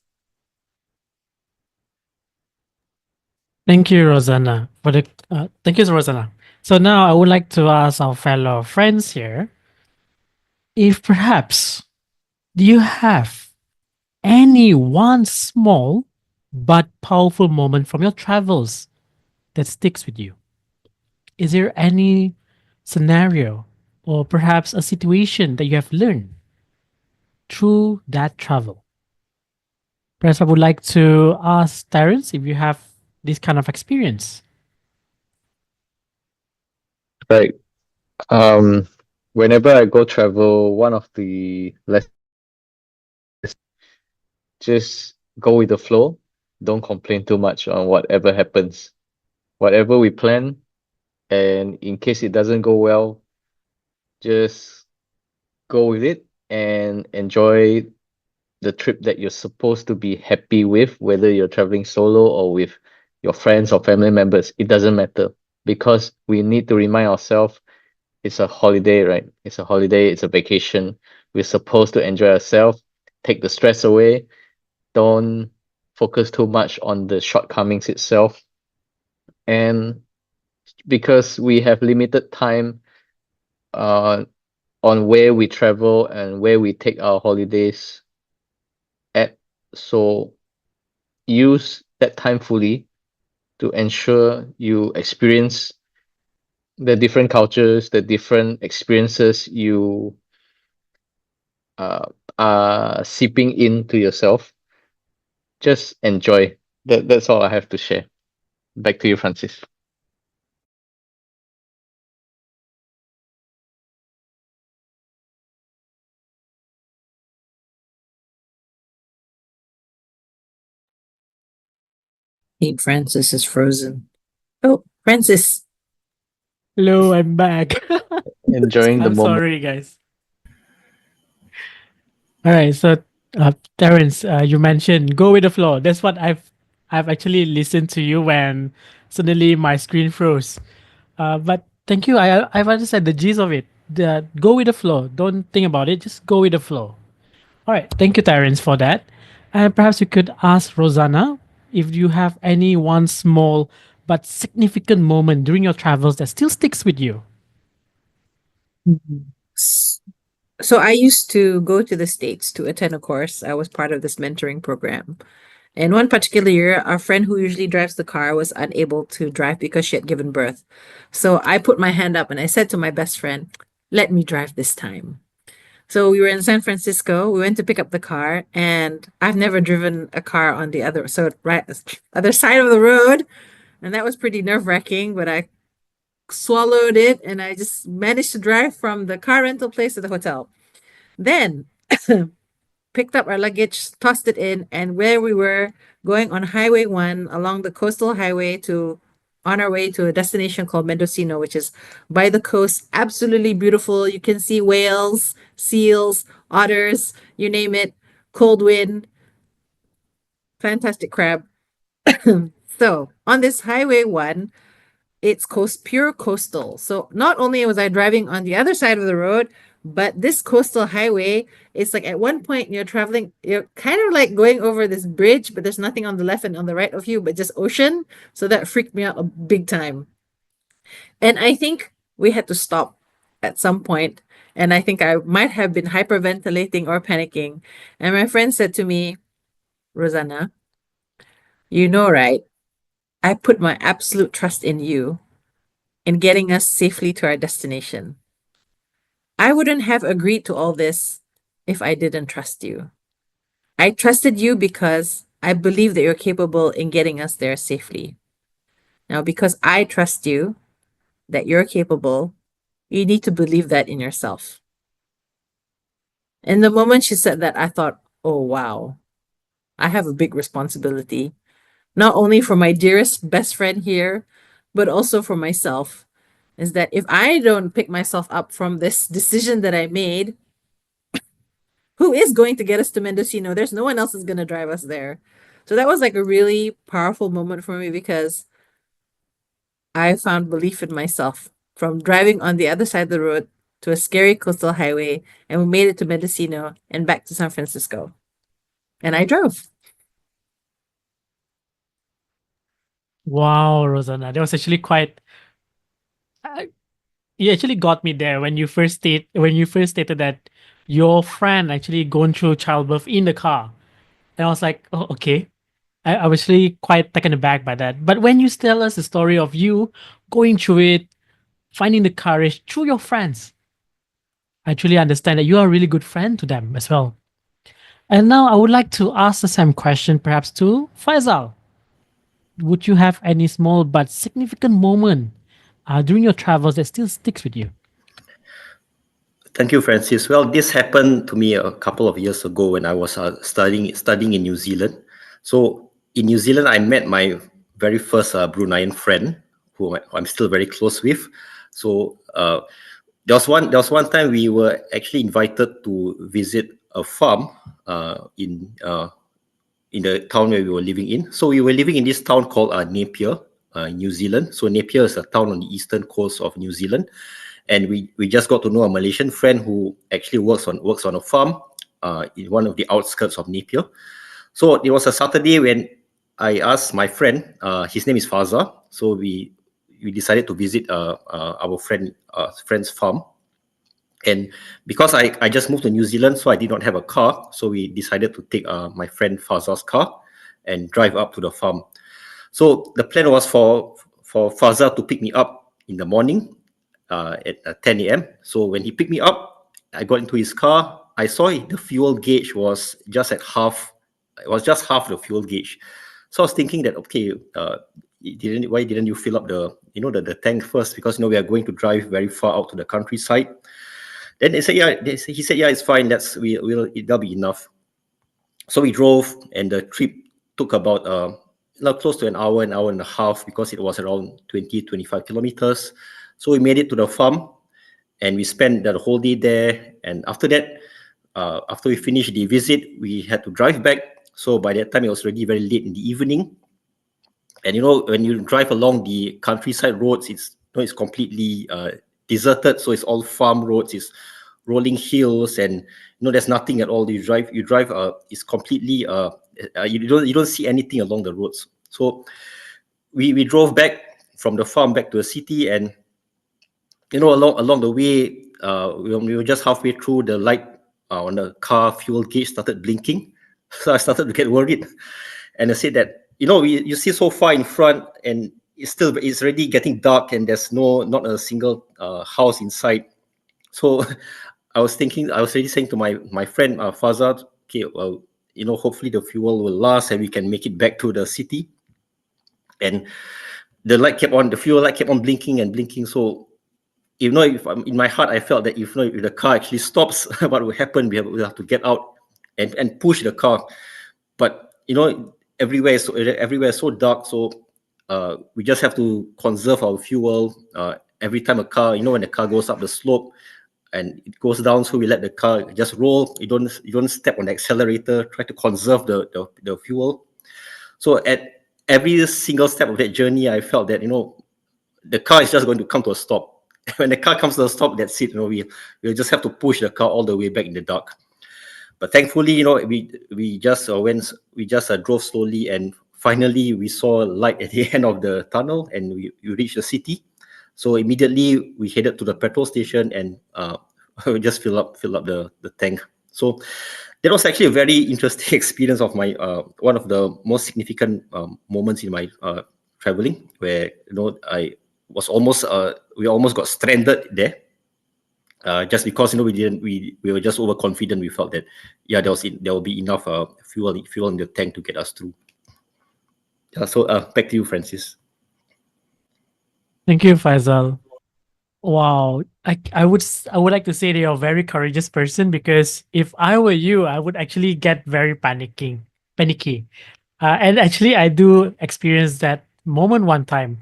Thank you, Rosanna, for the thank you, Rosanna. So now I would like to ask our fellow friends here, if perhaps do you have any one small but powerful moment from your travels that sticks with you? Is there any scenario or perhaps a situation that you have learned through that travel? Perhaps I would like to ask Terence if you have this kind of experience. Right. Whenever I go travel, one of the lessons just go with the flow. Don't complain too much on whatever happens. Whatever we plan, and in case it doesn't go well, just go with it and enjoy the trip that you're supposed to be happy with, whether you're traveling solo or with your friends or family members. It doesn't matter, because we need to remind ourselves it's a holiday, right? It's a holiday, it's a vacation. We're supposed to enjoy ourselves, take the stress away. Don't focus too much on the shortcomings itself. And because we have limited time on where we travel and where we take our holidays at, so use that time fully to ensure you experience the different cultures, the different experiences you are seeping into yourself. Just enjoy. That's all I have to share. Back to you, Francis. Hey, Francis is frozen. Oh, Francis. Hello, I'm back. Enjoying the I'm moment. sorry, guys. All right, so Terence, you mentioned go with the flow. That's what I've actually listened to you when suddenly my screen froze. But thank you. I've understood the gist of it. The go with the flow. Don't think about it. Just go with the flow. All right. Thank you, Terence, for that. And perhaps you could ask Rosanna if you have any one small but significant moment during your travels that still sticks with you. So I used to go to the States to attend a course. I was part of this mentoring program. And one particular year, our friend who usually drives the car was unable to drive because she had given birth. So I put my hand up and I said to my best friend, let me drive this time. So we were in San Francisco. We went to pick up the car, and I've never driven a car on the other side of the road, and that was pretty nerve-wracking, but I swallowed it and I just managed to drive from the car rental place to the hotel. Then picked up our luggage, tossed it in, and where we were going on Highway 1 along the coastal highway to on our way to a destination called Mendocino, which is by the coast, absolutely beautiful. You can see whales, seals, otters, you name it, cold wind, fantastic crab. So on this Highway 1, it's pure coastal. So not only was I driving on the other side of the road, but this coastal highway, it's like at one point you're traveling, you're kind of like going over this bridge, but there's nothing on the left and on the right of you, but just ocean. So that freaked me out a big time. And I think we had to stop at some point, and I think I might have been hyperventilating or panicking. And my friend said to me, Rosanna, you know, right? I put my absolute trust in you in getting us safely to our destination. I wouldn't have agreed to all this if I didn't trust you. I trusted you because I believe that you're capable in getting us there safely. Now, because I trust you, that you're capable, you need to believe that in yourself. And the moment she said that, I thought, oh, wow, I have a big responsibility, not only for my dearest best friend here, but also for myself. Is that if I don't pick myself up from this decision that I made, who is going to get us to Mendocino? There's no one else is going to drive us there. So that was like a really powerful moment for me because I found belief in myself from driving on the other side of the road to a scary coastal highway, and we made it to Mendocino and back to San Francisco. And I drove. Wow, Rosanna, that was actually quite. You actually got me there when you first stated that your friend actually gone through childbirth in the car, and I was like, oh, okay. I was really quite taken aback by that. But when you tell us the story of you going through it, finding the courage through your friends, I truly understand that you are a really good friend to them as well. And now I would like to ask the same question perhaps to Faisal. Would you have any small but significant moment during your travels that still sticks with you? Thank you, Francis. Well, this happened to me a couple of years ago when I was studying in New Zealand. So in New Zealand, I met my very first Bruneian friend, who I'm still very close with. So there was one time we were actually invited to visit a farm in the town where we were living in. So we were living in this town called Napier, New Zealand. So Napier is a town on the eastern coast of New Zealand. And we just got to know a Malaysian friend who actually works on a farm in one of the outskirts of Napier. So it was a Saturday when I asked my friend, his name is Faza. So we decided to visit our friend's farm. And because I just moved to New Zealand, so I did not have a car, so we decided to take my friend Faza's car and drive up to the farm. So the plan was for Faza to pick me up in the morning at 10 a.m. So when he picked me up, I got into his car. I saw the fuel gauge was just at half. It was just half the fuel gauge. So I was thinking that, okay, why didn't you fill up the tank first? Because we are going to drive very far out to the countryside. Then they said, yeah. He said, yeah, it's fine. That'll be enough. So we drove, and the trip took about close to an hour and a half, because it was around 25 kilometers. So we made it to the farm, and we spent the whole day there. And after that, after we finished the visit, we had to drive back. So by that time, it was already very late in the evening. And when you drive along the countryside roads, it's completely deserted. So it's all farm roads. It's rolling hills, and there's nothing at all. You drive. It's completely. You don't see anything along the roads. So we drove back from the farm back to the city, and along the way, we were just halfway through, the light on the car fuel gauge started blinking. So I started to get worried, and I said that you see so far in front, and it's already getting dark, and there's not a single house inside. So I was already saying to my friend Fazad, okay, well, hopefully the fuel will last and we can make it back to the city. And the fuel light kept on blinking and blinking. So if in my heart I felt that if the car actually stops, what will happen? We'll have to get out and push the car. But everywhere is so dark, so we just have to conserve our fuel. Every time when the car goes up the slope and it goes down, so we let the car just roll. You don't step on the accelerator. Try to conserve the fuel. So at every single step of that journey, I felt that the car is just going to come to a stop. When the car comes to a stop, that's it. We'll just have to push the car all the way back in the dark. But thankfully, we just drove slowly, and finally we saw light at the end of the tunnel, and we reached the city. So immediately we headed to the petrol station, and we just fill up the tank. So that was actually a very interesting experience of my one of the most significant moments in my traveling, where we almost got stranded there. Just because we were just overconfident. We felt that there will be enough fuel in the tank to get us through. So back to you, Francis. Thank you, Faisal. Wow, I would like to say that you're a very courageous person, because if I were you, I would actually get very panicky. And actually, I do experience that moment one time.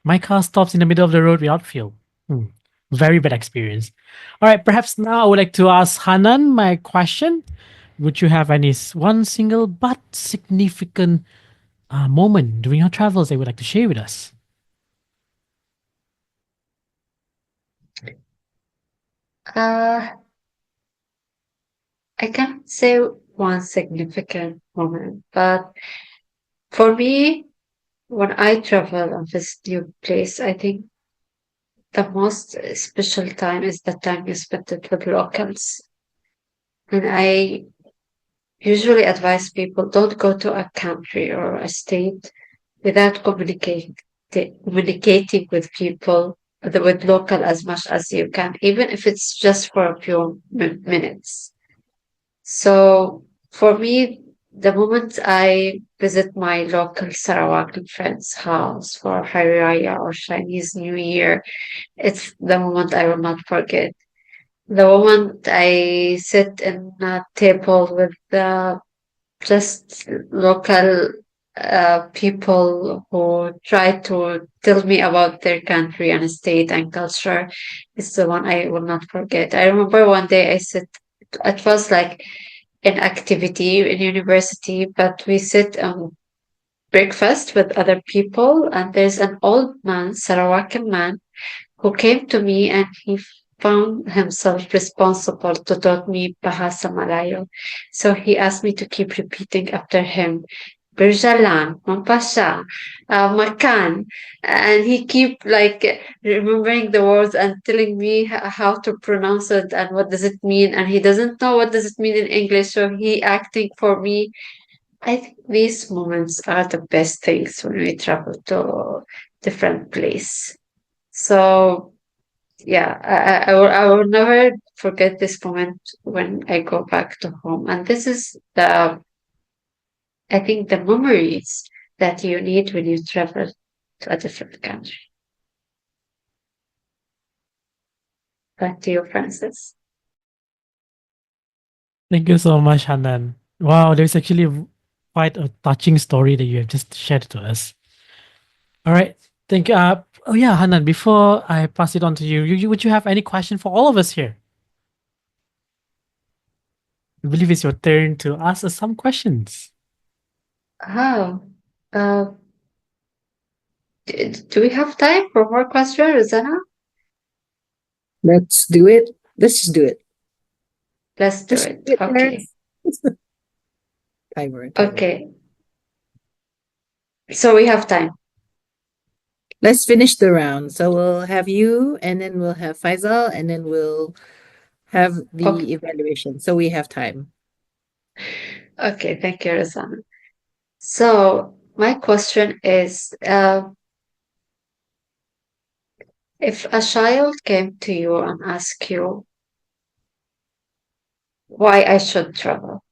My car stops in the middle of the road without fuel. Hmm. Very bad experience. All right, perhaps now I would like to ask Hanan my question. Would you have one single but significant moment during your travels that you would like to share with us? Uh, I can't say one significant moment, but for me, when I travel and visit new place, I think the most special time is the time you spend it with locals. And I usually advise people don't go to a country or a state without communicating with people, with local as much as you can, even if it's just for a few minutes. So for me, the moment I visit my local Sarawakian friend's house for Hari Raya or Chinese New Year, it's the moment I will not forget. The moment I sit in a table with the just local people who try to tell me about their country and state and culture, is the one I will not forget. I remember one day I sit, it was like an activity in university, but we sit breakfast with other people, and there's an old man, Sarawakan man, who came to me and he found himself responsible to taught me Bahasa Malayo. So he asked me to keep repeating after him. Berjalan, mampasa, makan, and he keep like remembering the words and telling me how to pronounce it and what does it mean. And he doesn't know what does it mean in English, so he acting for me. I think these moments are the best things when we travel to different place. So yeah, I will never forget this moment when I go back to home. And this is I think the memories that you need when you travel to a different country. Back to you, Francis. Thank you so much, Hanan. Wow, there's actually quite a touching story that you have just shared to us. All right. Thank you. Oh yeah, Hanan, before I pass it on to would you have any question for all of us here? I believe it's your turn to ask us some questions. Oh, uh, do we have time for more questions, Rosanna? Let's do it. Let's just do it. Let's do Just it. do it, Okay. Timer. Okay. So we have time. Let's finish the round. So we'll have you, and then we'll have Faisal, and then we'll have the Okay. evaluation. So we have time. Okay, thank you, Rosanna. So my question is, if a child came to you and asked you why I should travel,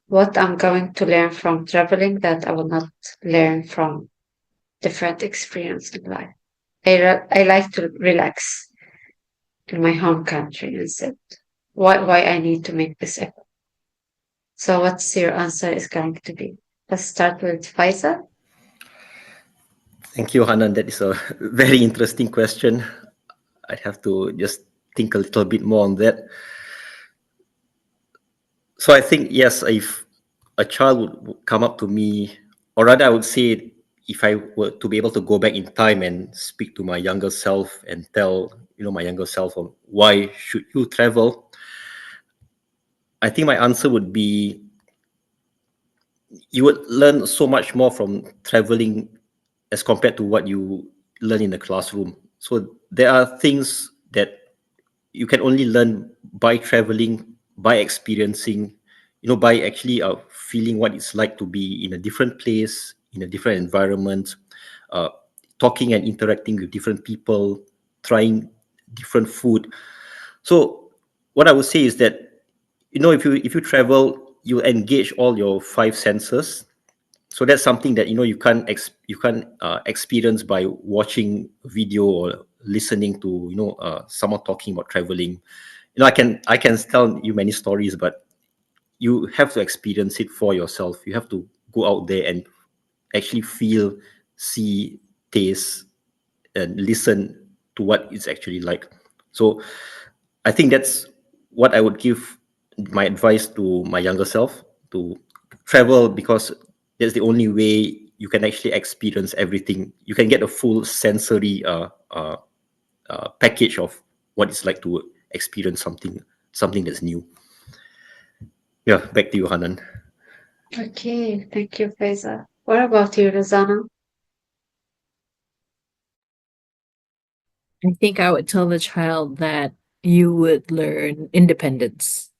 what I'm going to learn from traveling that I will not learn from different experience in life. I like to relax in my home country instead. Why I need to make this effort? So what's your answer is going to be? Let's start with Faisal. Thank you, Hanan. That is a very interesting question. I'd have to just think a little bit more on that. So I think, yes, if a child would come up to me, or rather, I would say, if I were to be able to go back in time and speak to my younger self and tell, my younger self on why should you travel, I think my answer would be, you would learn so much more from traveling as compared to what you learn in the classroom. So there are things that you can only learn by traveling, by experiencing, by actually feeling what it's like to be in a different place, in a different environment, uh, talking and interacting with different people, trying different food. So what I would say is that, if you travel, you engage all your five senses. So that's something that you can't experience by watching video or listening to someone talking about traveling. I can tell you many stories, but you have to experience it for yourself. You have to go out there and actually feel, see, taste, and listen to what it's actually like. So I think that's what I would give my advice to my younger self, to travel, because that's the only way you can actually experience everything. You can get a full sensory package of what it's like to experience something that's new. Yeah, back to you, Hanan. Okay, thank you, Faisal. What about you, Rosanna? I think I would tell the child that you would learn independence,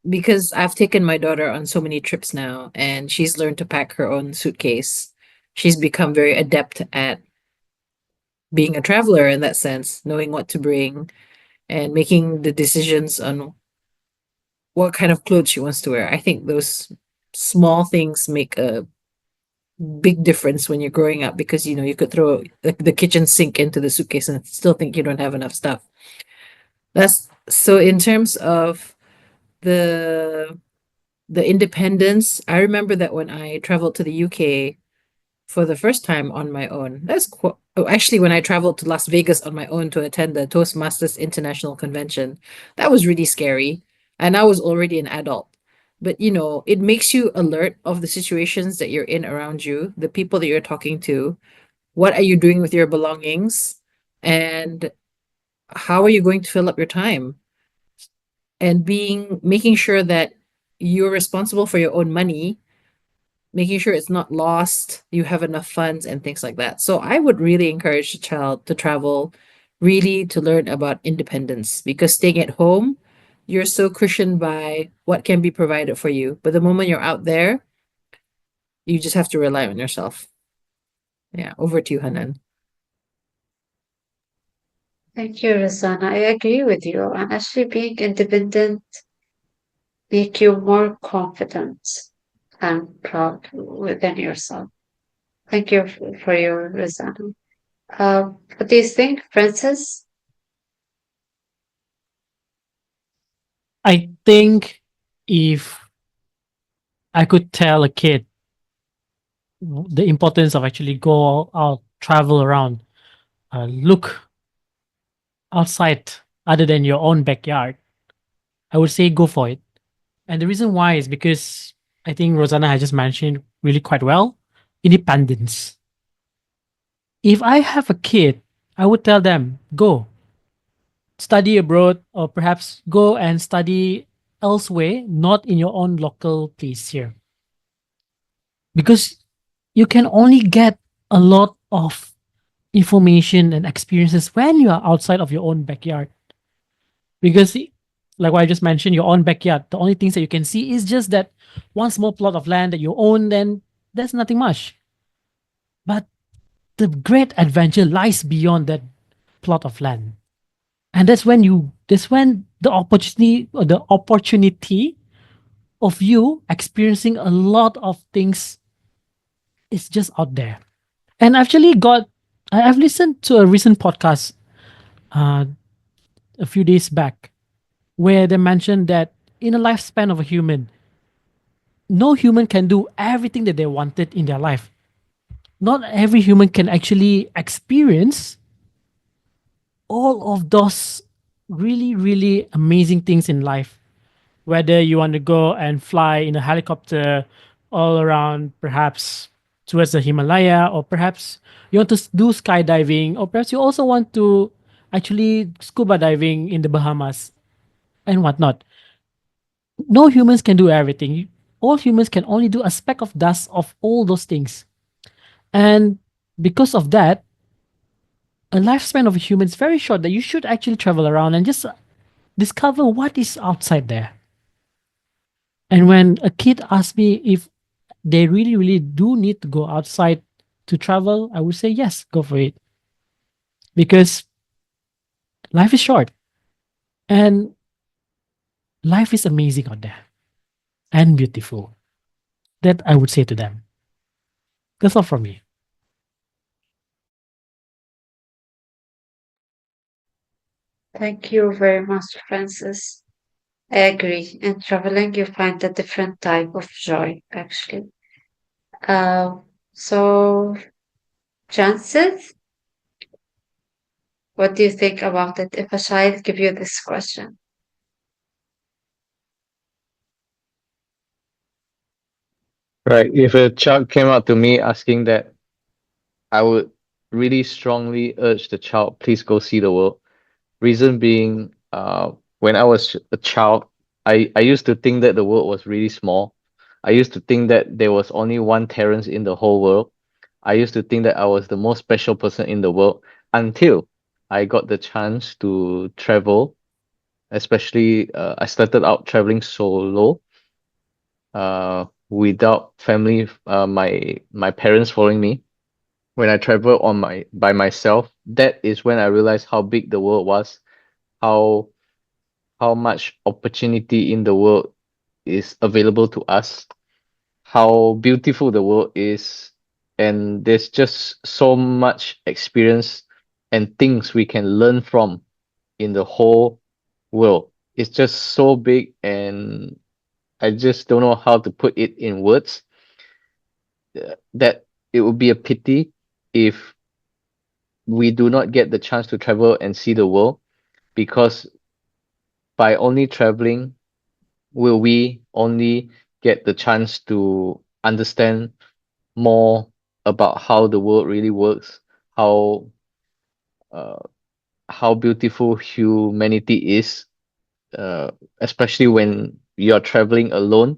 because I've taken my daughter on so many trips now, and she's learned to pack her own suitcase. She's become very adept at being a traveler in that sense, knowing what to bring and making the decisions on what kind of clothes she wants to wear. I think those small things make a big difference when you're growing up, because you could throw the kitchen sink into the suitcase and still think you don't have enough stuff. That's so in terms of the independence. I remember that when I traveled to the UK for the first time on my own. Actually, when I traveled to Las Vegas on my own to attend the Toastmasters International Convention, that was really scary. And I was already an adult. But it makes you alert of the situations that you're in around you, the people that you're talking to. What are you doing with your belongings? And how are you going to fill up your time? And making sure that you're responsible for your own money, making sure it's not lost, you have enough funds and things like that. So I would really encourage the child to travel, really to learn about independence, because staying at home, you're so cushioned by what can be provided for you. But the moment you're out there, you just have to rely on yourself. Yeah, over to you, Hanan. Thank you, Rosanna. I agree with you. And actually, being independent make you more confident and proud within yourself. Thank you for your Rosanna. What do you think, Francis? I think if I could tell a kid the importance of actually go out, travel around, look outside other than your own backyard, I would say go for it. And the reason why is because I think Rosanna has just mentioned really quite well, independence. If I have a kid, I would tell them, go study abroad, or perhaps go and study elsewhere, not in your own local place here. Because you can only get a lot of information and experiences when you are outside of your own backyard. Because, like what I just mentioned, your own backyard, the only things that you can see is just that one small plot of land that you own, then there's nothing much. But the great adventure lies beyond that plot of land. And that's when the opportunity of you experiencing a lot of things is just out there. And I've listened to a recent podcast uh, a few days back where they mentioned that in a lifespan of a human, no human can do everything that they wanted in their life. Not every human can actually experience all of those really, really amazing things in life. Whether you want to go and fly in a helicopter all around, perhaps towards the Himalaya, or perhaps you want to do skydiving, or perhaps you also want to actually scuba diving in the Bahamas and whatnot. No humans can do everything. All humans can only do a speck of dust of all those things. And because of that, a lifespan of a human is very short, that you should actually travel around and just discover what is outside there. And when a kid asks me if they really, really do need to go outside to travel, I would say yes, go for it. Because life is short and life is amazing out there and beautiful. That I would say to them. That's all from me. Thank you very much, Francis. I agree. In traveling, you find a different type of joy, actually. Uh, so, Francis, what do you think about it if a child give you this question? Right. If a child came up to me asking that, I would really strongly urge the child, please go see the world. Reason being, when I was a child, I used to think that the world was really small. I used to think that there was only one Terrence in the whole world. I used to think that I was the most special person in the world until I got the chance to travel. Especially, I started out traveling solo, without family, my parents following me. When I traveled on my by myself, that is when I realized how big the world was, how how much opportunity in the world is available to us, how beautiful the world is, and there's just so much experience and things we can learn from in the whole world. It's just so big, and I just don't know how to put it in words. That it would be a pity if we do not get the chance to travel and see the world, because by only traveling will we only get the chance to understand more about how the world really works, how uh, how beautiful humanity is, uh, especially when you're traveling alone,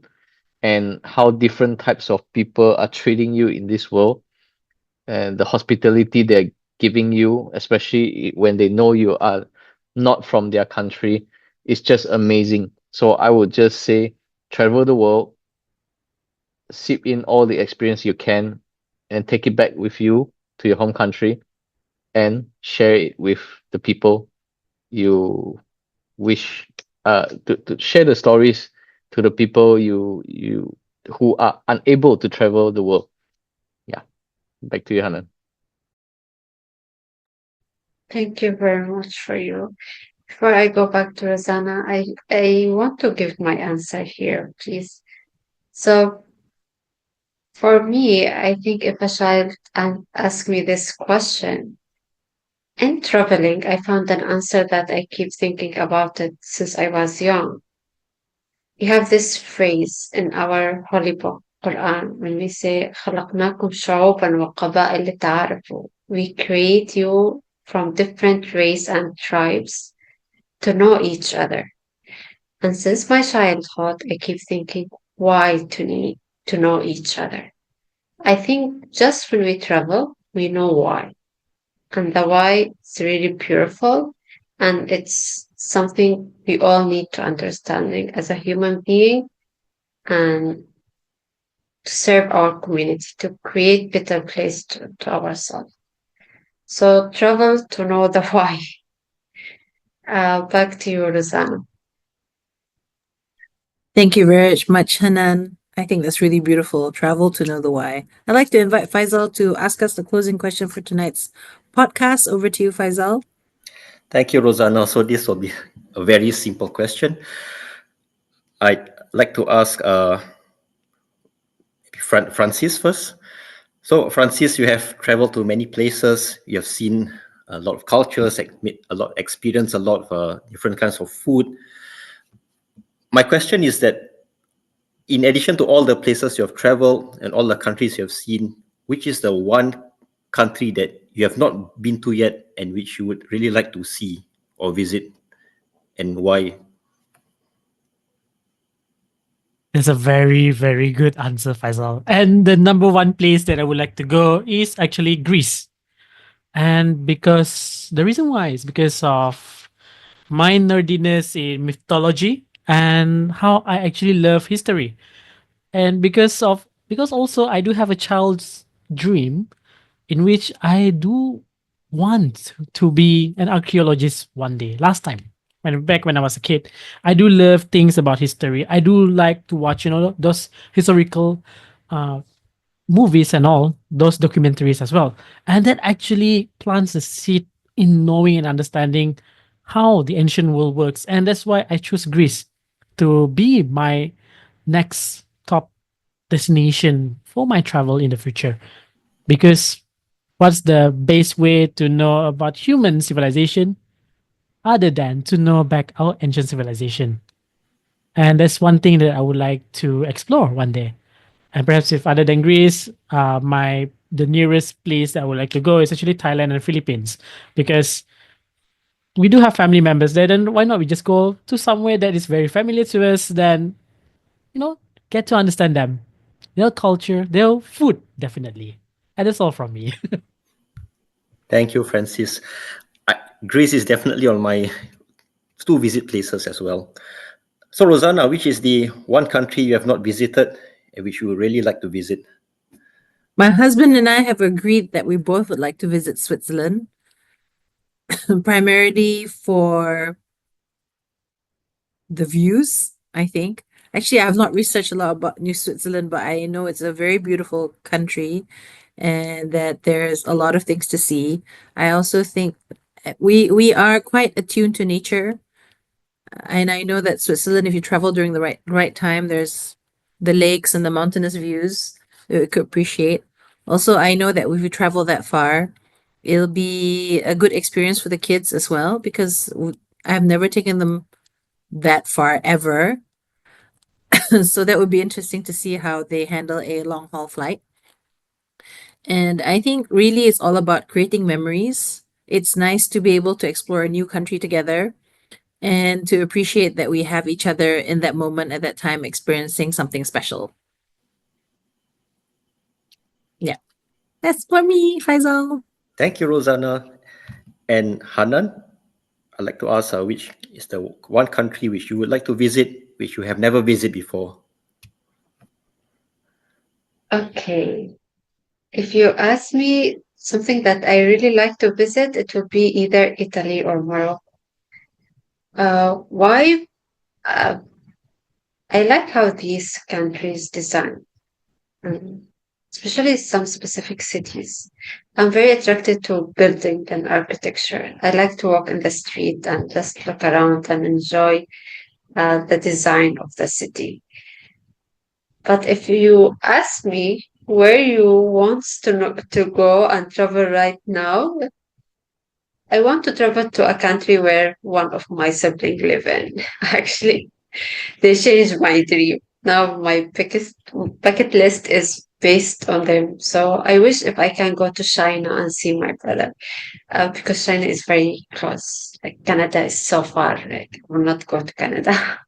and how different types of people are treating you in this world, and the hospitality they're giving you, especially when they know you are not from their country, is just amazing. So I would just say, travel the world, sip in all the experience you can, and take it back with you to your home country, and share it with the people you wish, to share the stories to the people you who are unable to travel the world. Yeah, back to you, Hanan. Thank you very much for you. Before I go back to Rosanna, I want to give my answer here, please. So, for me, I think if a child asks me this question, in traveling, I found an answer that I keep thinking about it since I was young. We have this phrase in our holy book, Quran, when we say, خلقناكم شعوبا وقبائل لتعارفوا. We create you from different race and tribes to know each other. And since my childhood, I keep thinking, why to know each other? I think just when we travel, we know why. And the why is really beautiful. And it's something we all need to understanding as a human being and to serve our community, to create better place to ourselves. So travel to know the why. Back to you, Rosanna. Thank you very much, Hanan. I think that's really beautiful. Travel to know the why. I'd like to invite Faisal to ask us the closing question for tonight's podcast. Over to you, Faisal. Thank you, Rosanna. So this will be a very simple question. I'd like to ask Francis first. So, Francis, you have traveled to many places. You have seen a lot of cultures, experienced a lot of different kinds of food. My question is that, in addition to all the places you have traveled and all the countries you have seen, which is the one country that you have not been to yet and which you would really like to see or visit, and why? That's a very, very good answer, Faisal. And the number one place that I would like to go is actually Greece. And because the reason why is because of my nerdiness in mythology and how I actually love history. And because also I do have a child's dream in which I do want to be an archaeologist one day. Last time, when I was a kid, I do love things about history. I do like to watch, those historical uh, movies and all those documentaries as well. And that actually plants a seed in knowing and understanding how the ancient world works. And that's why I choose Greece to be my next top destination for my travel in the future. Because what's the best way to know about human civilization other than to know back our ancient civilization? And that's one thing that I would like to explore one day. And perhaps if other than Greece, the nearest place that I would like to go is actually Thailand and Philippines, because we do have family members there. Then why not we just go to somewhere that is very familiar to us? Then get to understand them, their culture, their food, definitely. And that's all from me. Thank you, Francis. Greece is definitely on my to visit places as well. So, Rosanna, which is the one country you have not visited and which you would really like to visit? My husband and I have agreed that we both would like to visit Switzerland, primarily for the views, I think. Actually, I have not researched a lot about New Switzerland, but I know it's a very beautiful country and that there's a lot of things to see. I also think we are quite attuned to nature. And I know that Switzerland, if you travel during the right time, there's the lakes and the mountainous views that we could appreciate. Also, I know that if you travel that far, it'll be a good experience for the kids as well, because I've never taken them that far ever. So that would be interesting to see how they handle a long haul flight. And I think really it's all about creating memories. It's nice to be able to explore a new country together and to appreciate that we have each other in that moment at that time experiencing something special. Yeah. That's for me, Faisal. Thank you, Rosanna. And Hanan, I'd like to ask which is the one country which you would like to visit, which you have never visited before? Okay. If you ask me something that I really like to visit, it would be either Italy or Morocco. Why? I like how these countries design, mm, especially some specific cities. I'm very attracted to building and architecture. I like to walk in the street and just look around and enjoy the design of the city. But if you ask me where you want to go and travel right now, I want to travel to a country where one of my siblings live in. Actually, they changed my dream. Now my bucket list is based on them. So I wish if I can go to China and see my brother, because China is very close. Like Canada is so far. Like I will not go to Canada,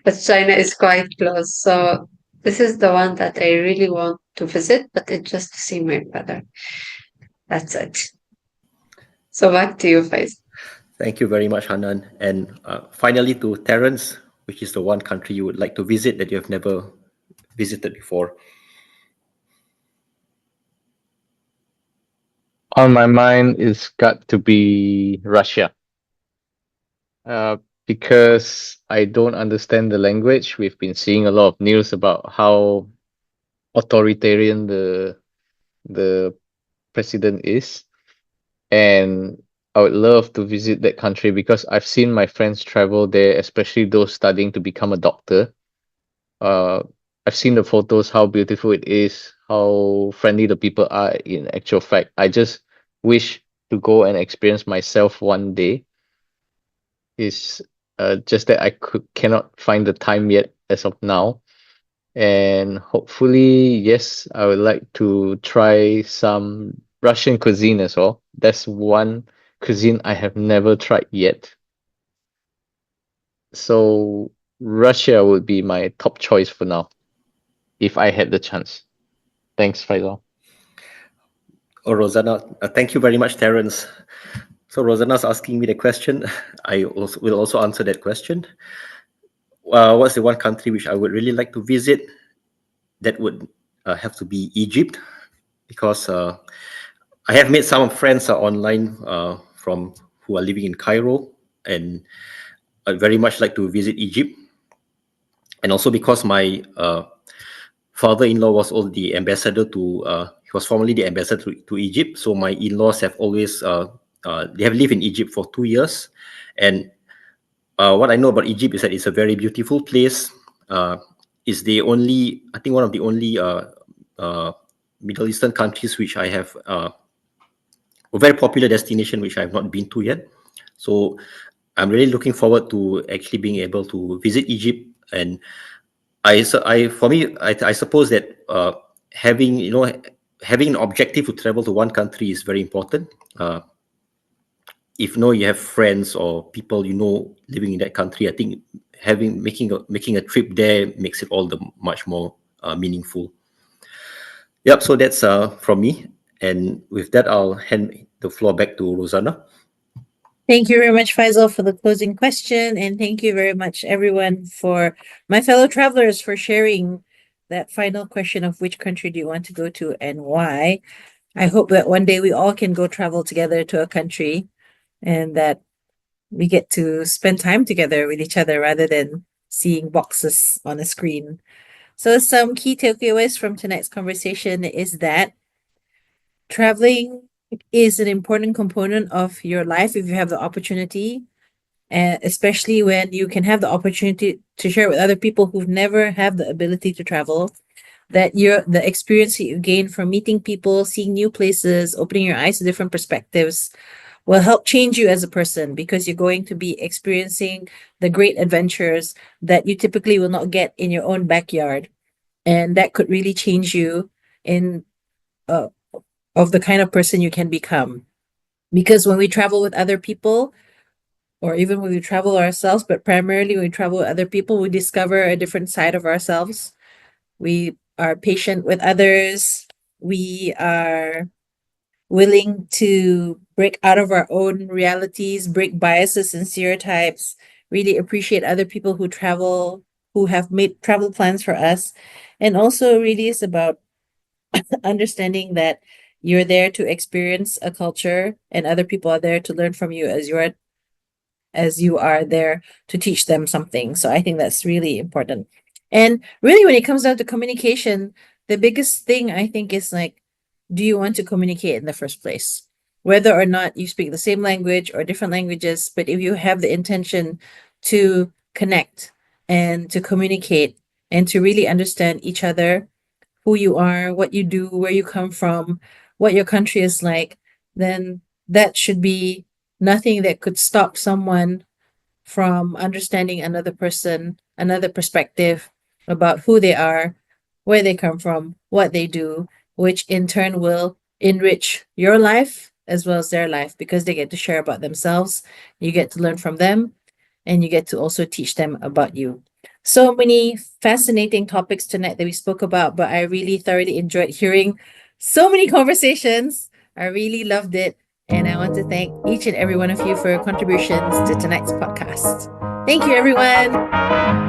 but China is quite close. So this is the one that I really want to visit, but it's just to see my brother. That's it. So back to you, Faiz. Thank you very much, Hanan. And finally, to Terence, which is the one country you would like to visit that you have never visited before? On my mind, it's got to be Russia. Because I don't understand the language. We've been seeing a lot of news about how authoritarian the president is, and I would love to visit that country because I've seen my friends travel there, especially those studying to become a doctor. I've seen the photos, how beautiful it is, how friendly the people are in actual fact. I just wish to go and experience myself one day. It's just that I cannot find the time yet as of now. And hopefully, yes, I would like to try some Russian cuisine as well. That's one cuisine I have never tried yet. So Russia would be my top choice for now, if I had the chance. Thanks, Faisal. Oh, Rosanna, thank you very much, Terence. So Rosanna's asking me the question. I will also answer that question. What's the one country which I would really like to visit? That would have to be Egypt, because I have made some friends online from who are living in Cairo, and I'd very much like to visit Egypt. And also because my father-in-law was also the ambassador to, he was formerly the ambassador to Egypt. So my in-laws have always they have lived in Egypt for 2 years, and what I know about Egypt is that it's a very beautiful place. It's the only, I think, one of the only Middle Eastern countries which I have a very popular destination which I have not been to yet. So I'm really looking forward to actually being able to visit Egypt. And I suppose that having an objective to travel to one country is very important. If you have friends or people living in that country, I think making a trip there makes it all the much more meaningful. Yep. So that's from me. And with that, I'll hand the floor back to Rosanna. Thank you very much, Faisal, for the closing question. And thank you very much, everyone, for my fellow travelers, for sharing that final question of which country do you want to go to and why. I hope that one day we all can go travel together to a country and that we get to spend time together with each other rather than seeing boxes on a screen. So some key takeaways from tonight's conversation is that traveling is an important component of your life if you have the opportunity, and especially when you can have the opportunity to share with other people who've never had the ability to travel, that the experience that you gain from meeting people, seeing new places, opening your eyes to different perspectives will help change you as a person, because you're going to be experiencing the great adventures that you typically will not get in your own backyard. And that could really change you in of the kind of person you can become. Because when we travel with other people, or even when we travel ourselves, but primarily when we travel with other people, we discover a different side of ourselves. We are patient with others. We are willing to break out of our own realities, break biases and stereotypes, really appreciate other people who travel, who have made travel plans for us. And also really is about understanding that you're there to experience a culture and other people are there to learn from you as you are there to teach them something. So I think that's really important. And really, when it comes down to communication, the biggest thing I think is like, do you want to communicate in the first place? Whether or not you speak the same language or different languages, but if you have the intention to connect and to communicate and to really understand each other, who you are, what you do, where you come from, what your country is like, then that should be nothing that could stop someone from understanding another person, another perspective about who they are, where they come from, what they do, which in turn will enrich your life as well as their life, because they get to share about themselves, you get to learn from them, and you get to also teach them about you. So many fascinating topics tonight that we spoke about, but I really thoroughly enjoyed hearing so many conversations. I really loved it. And I want to thank each and every one of you for your contributions to tonight's podcast. Thank you, everyone.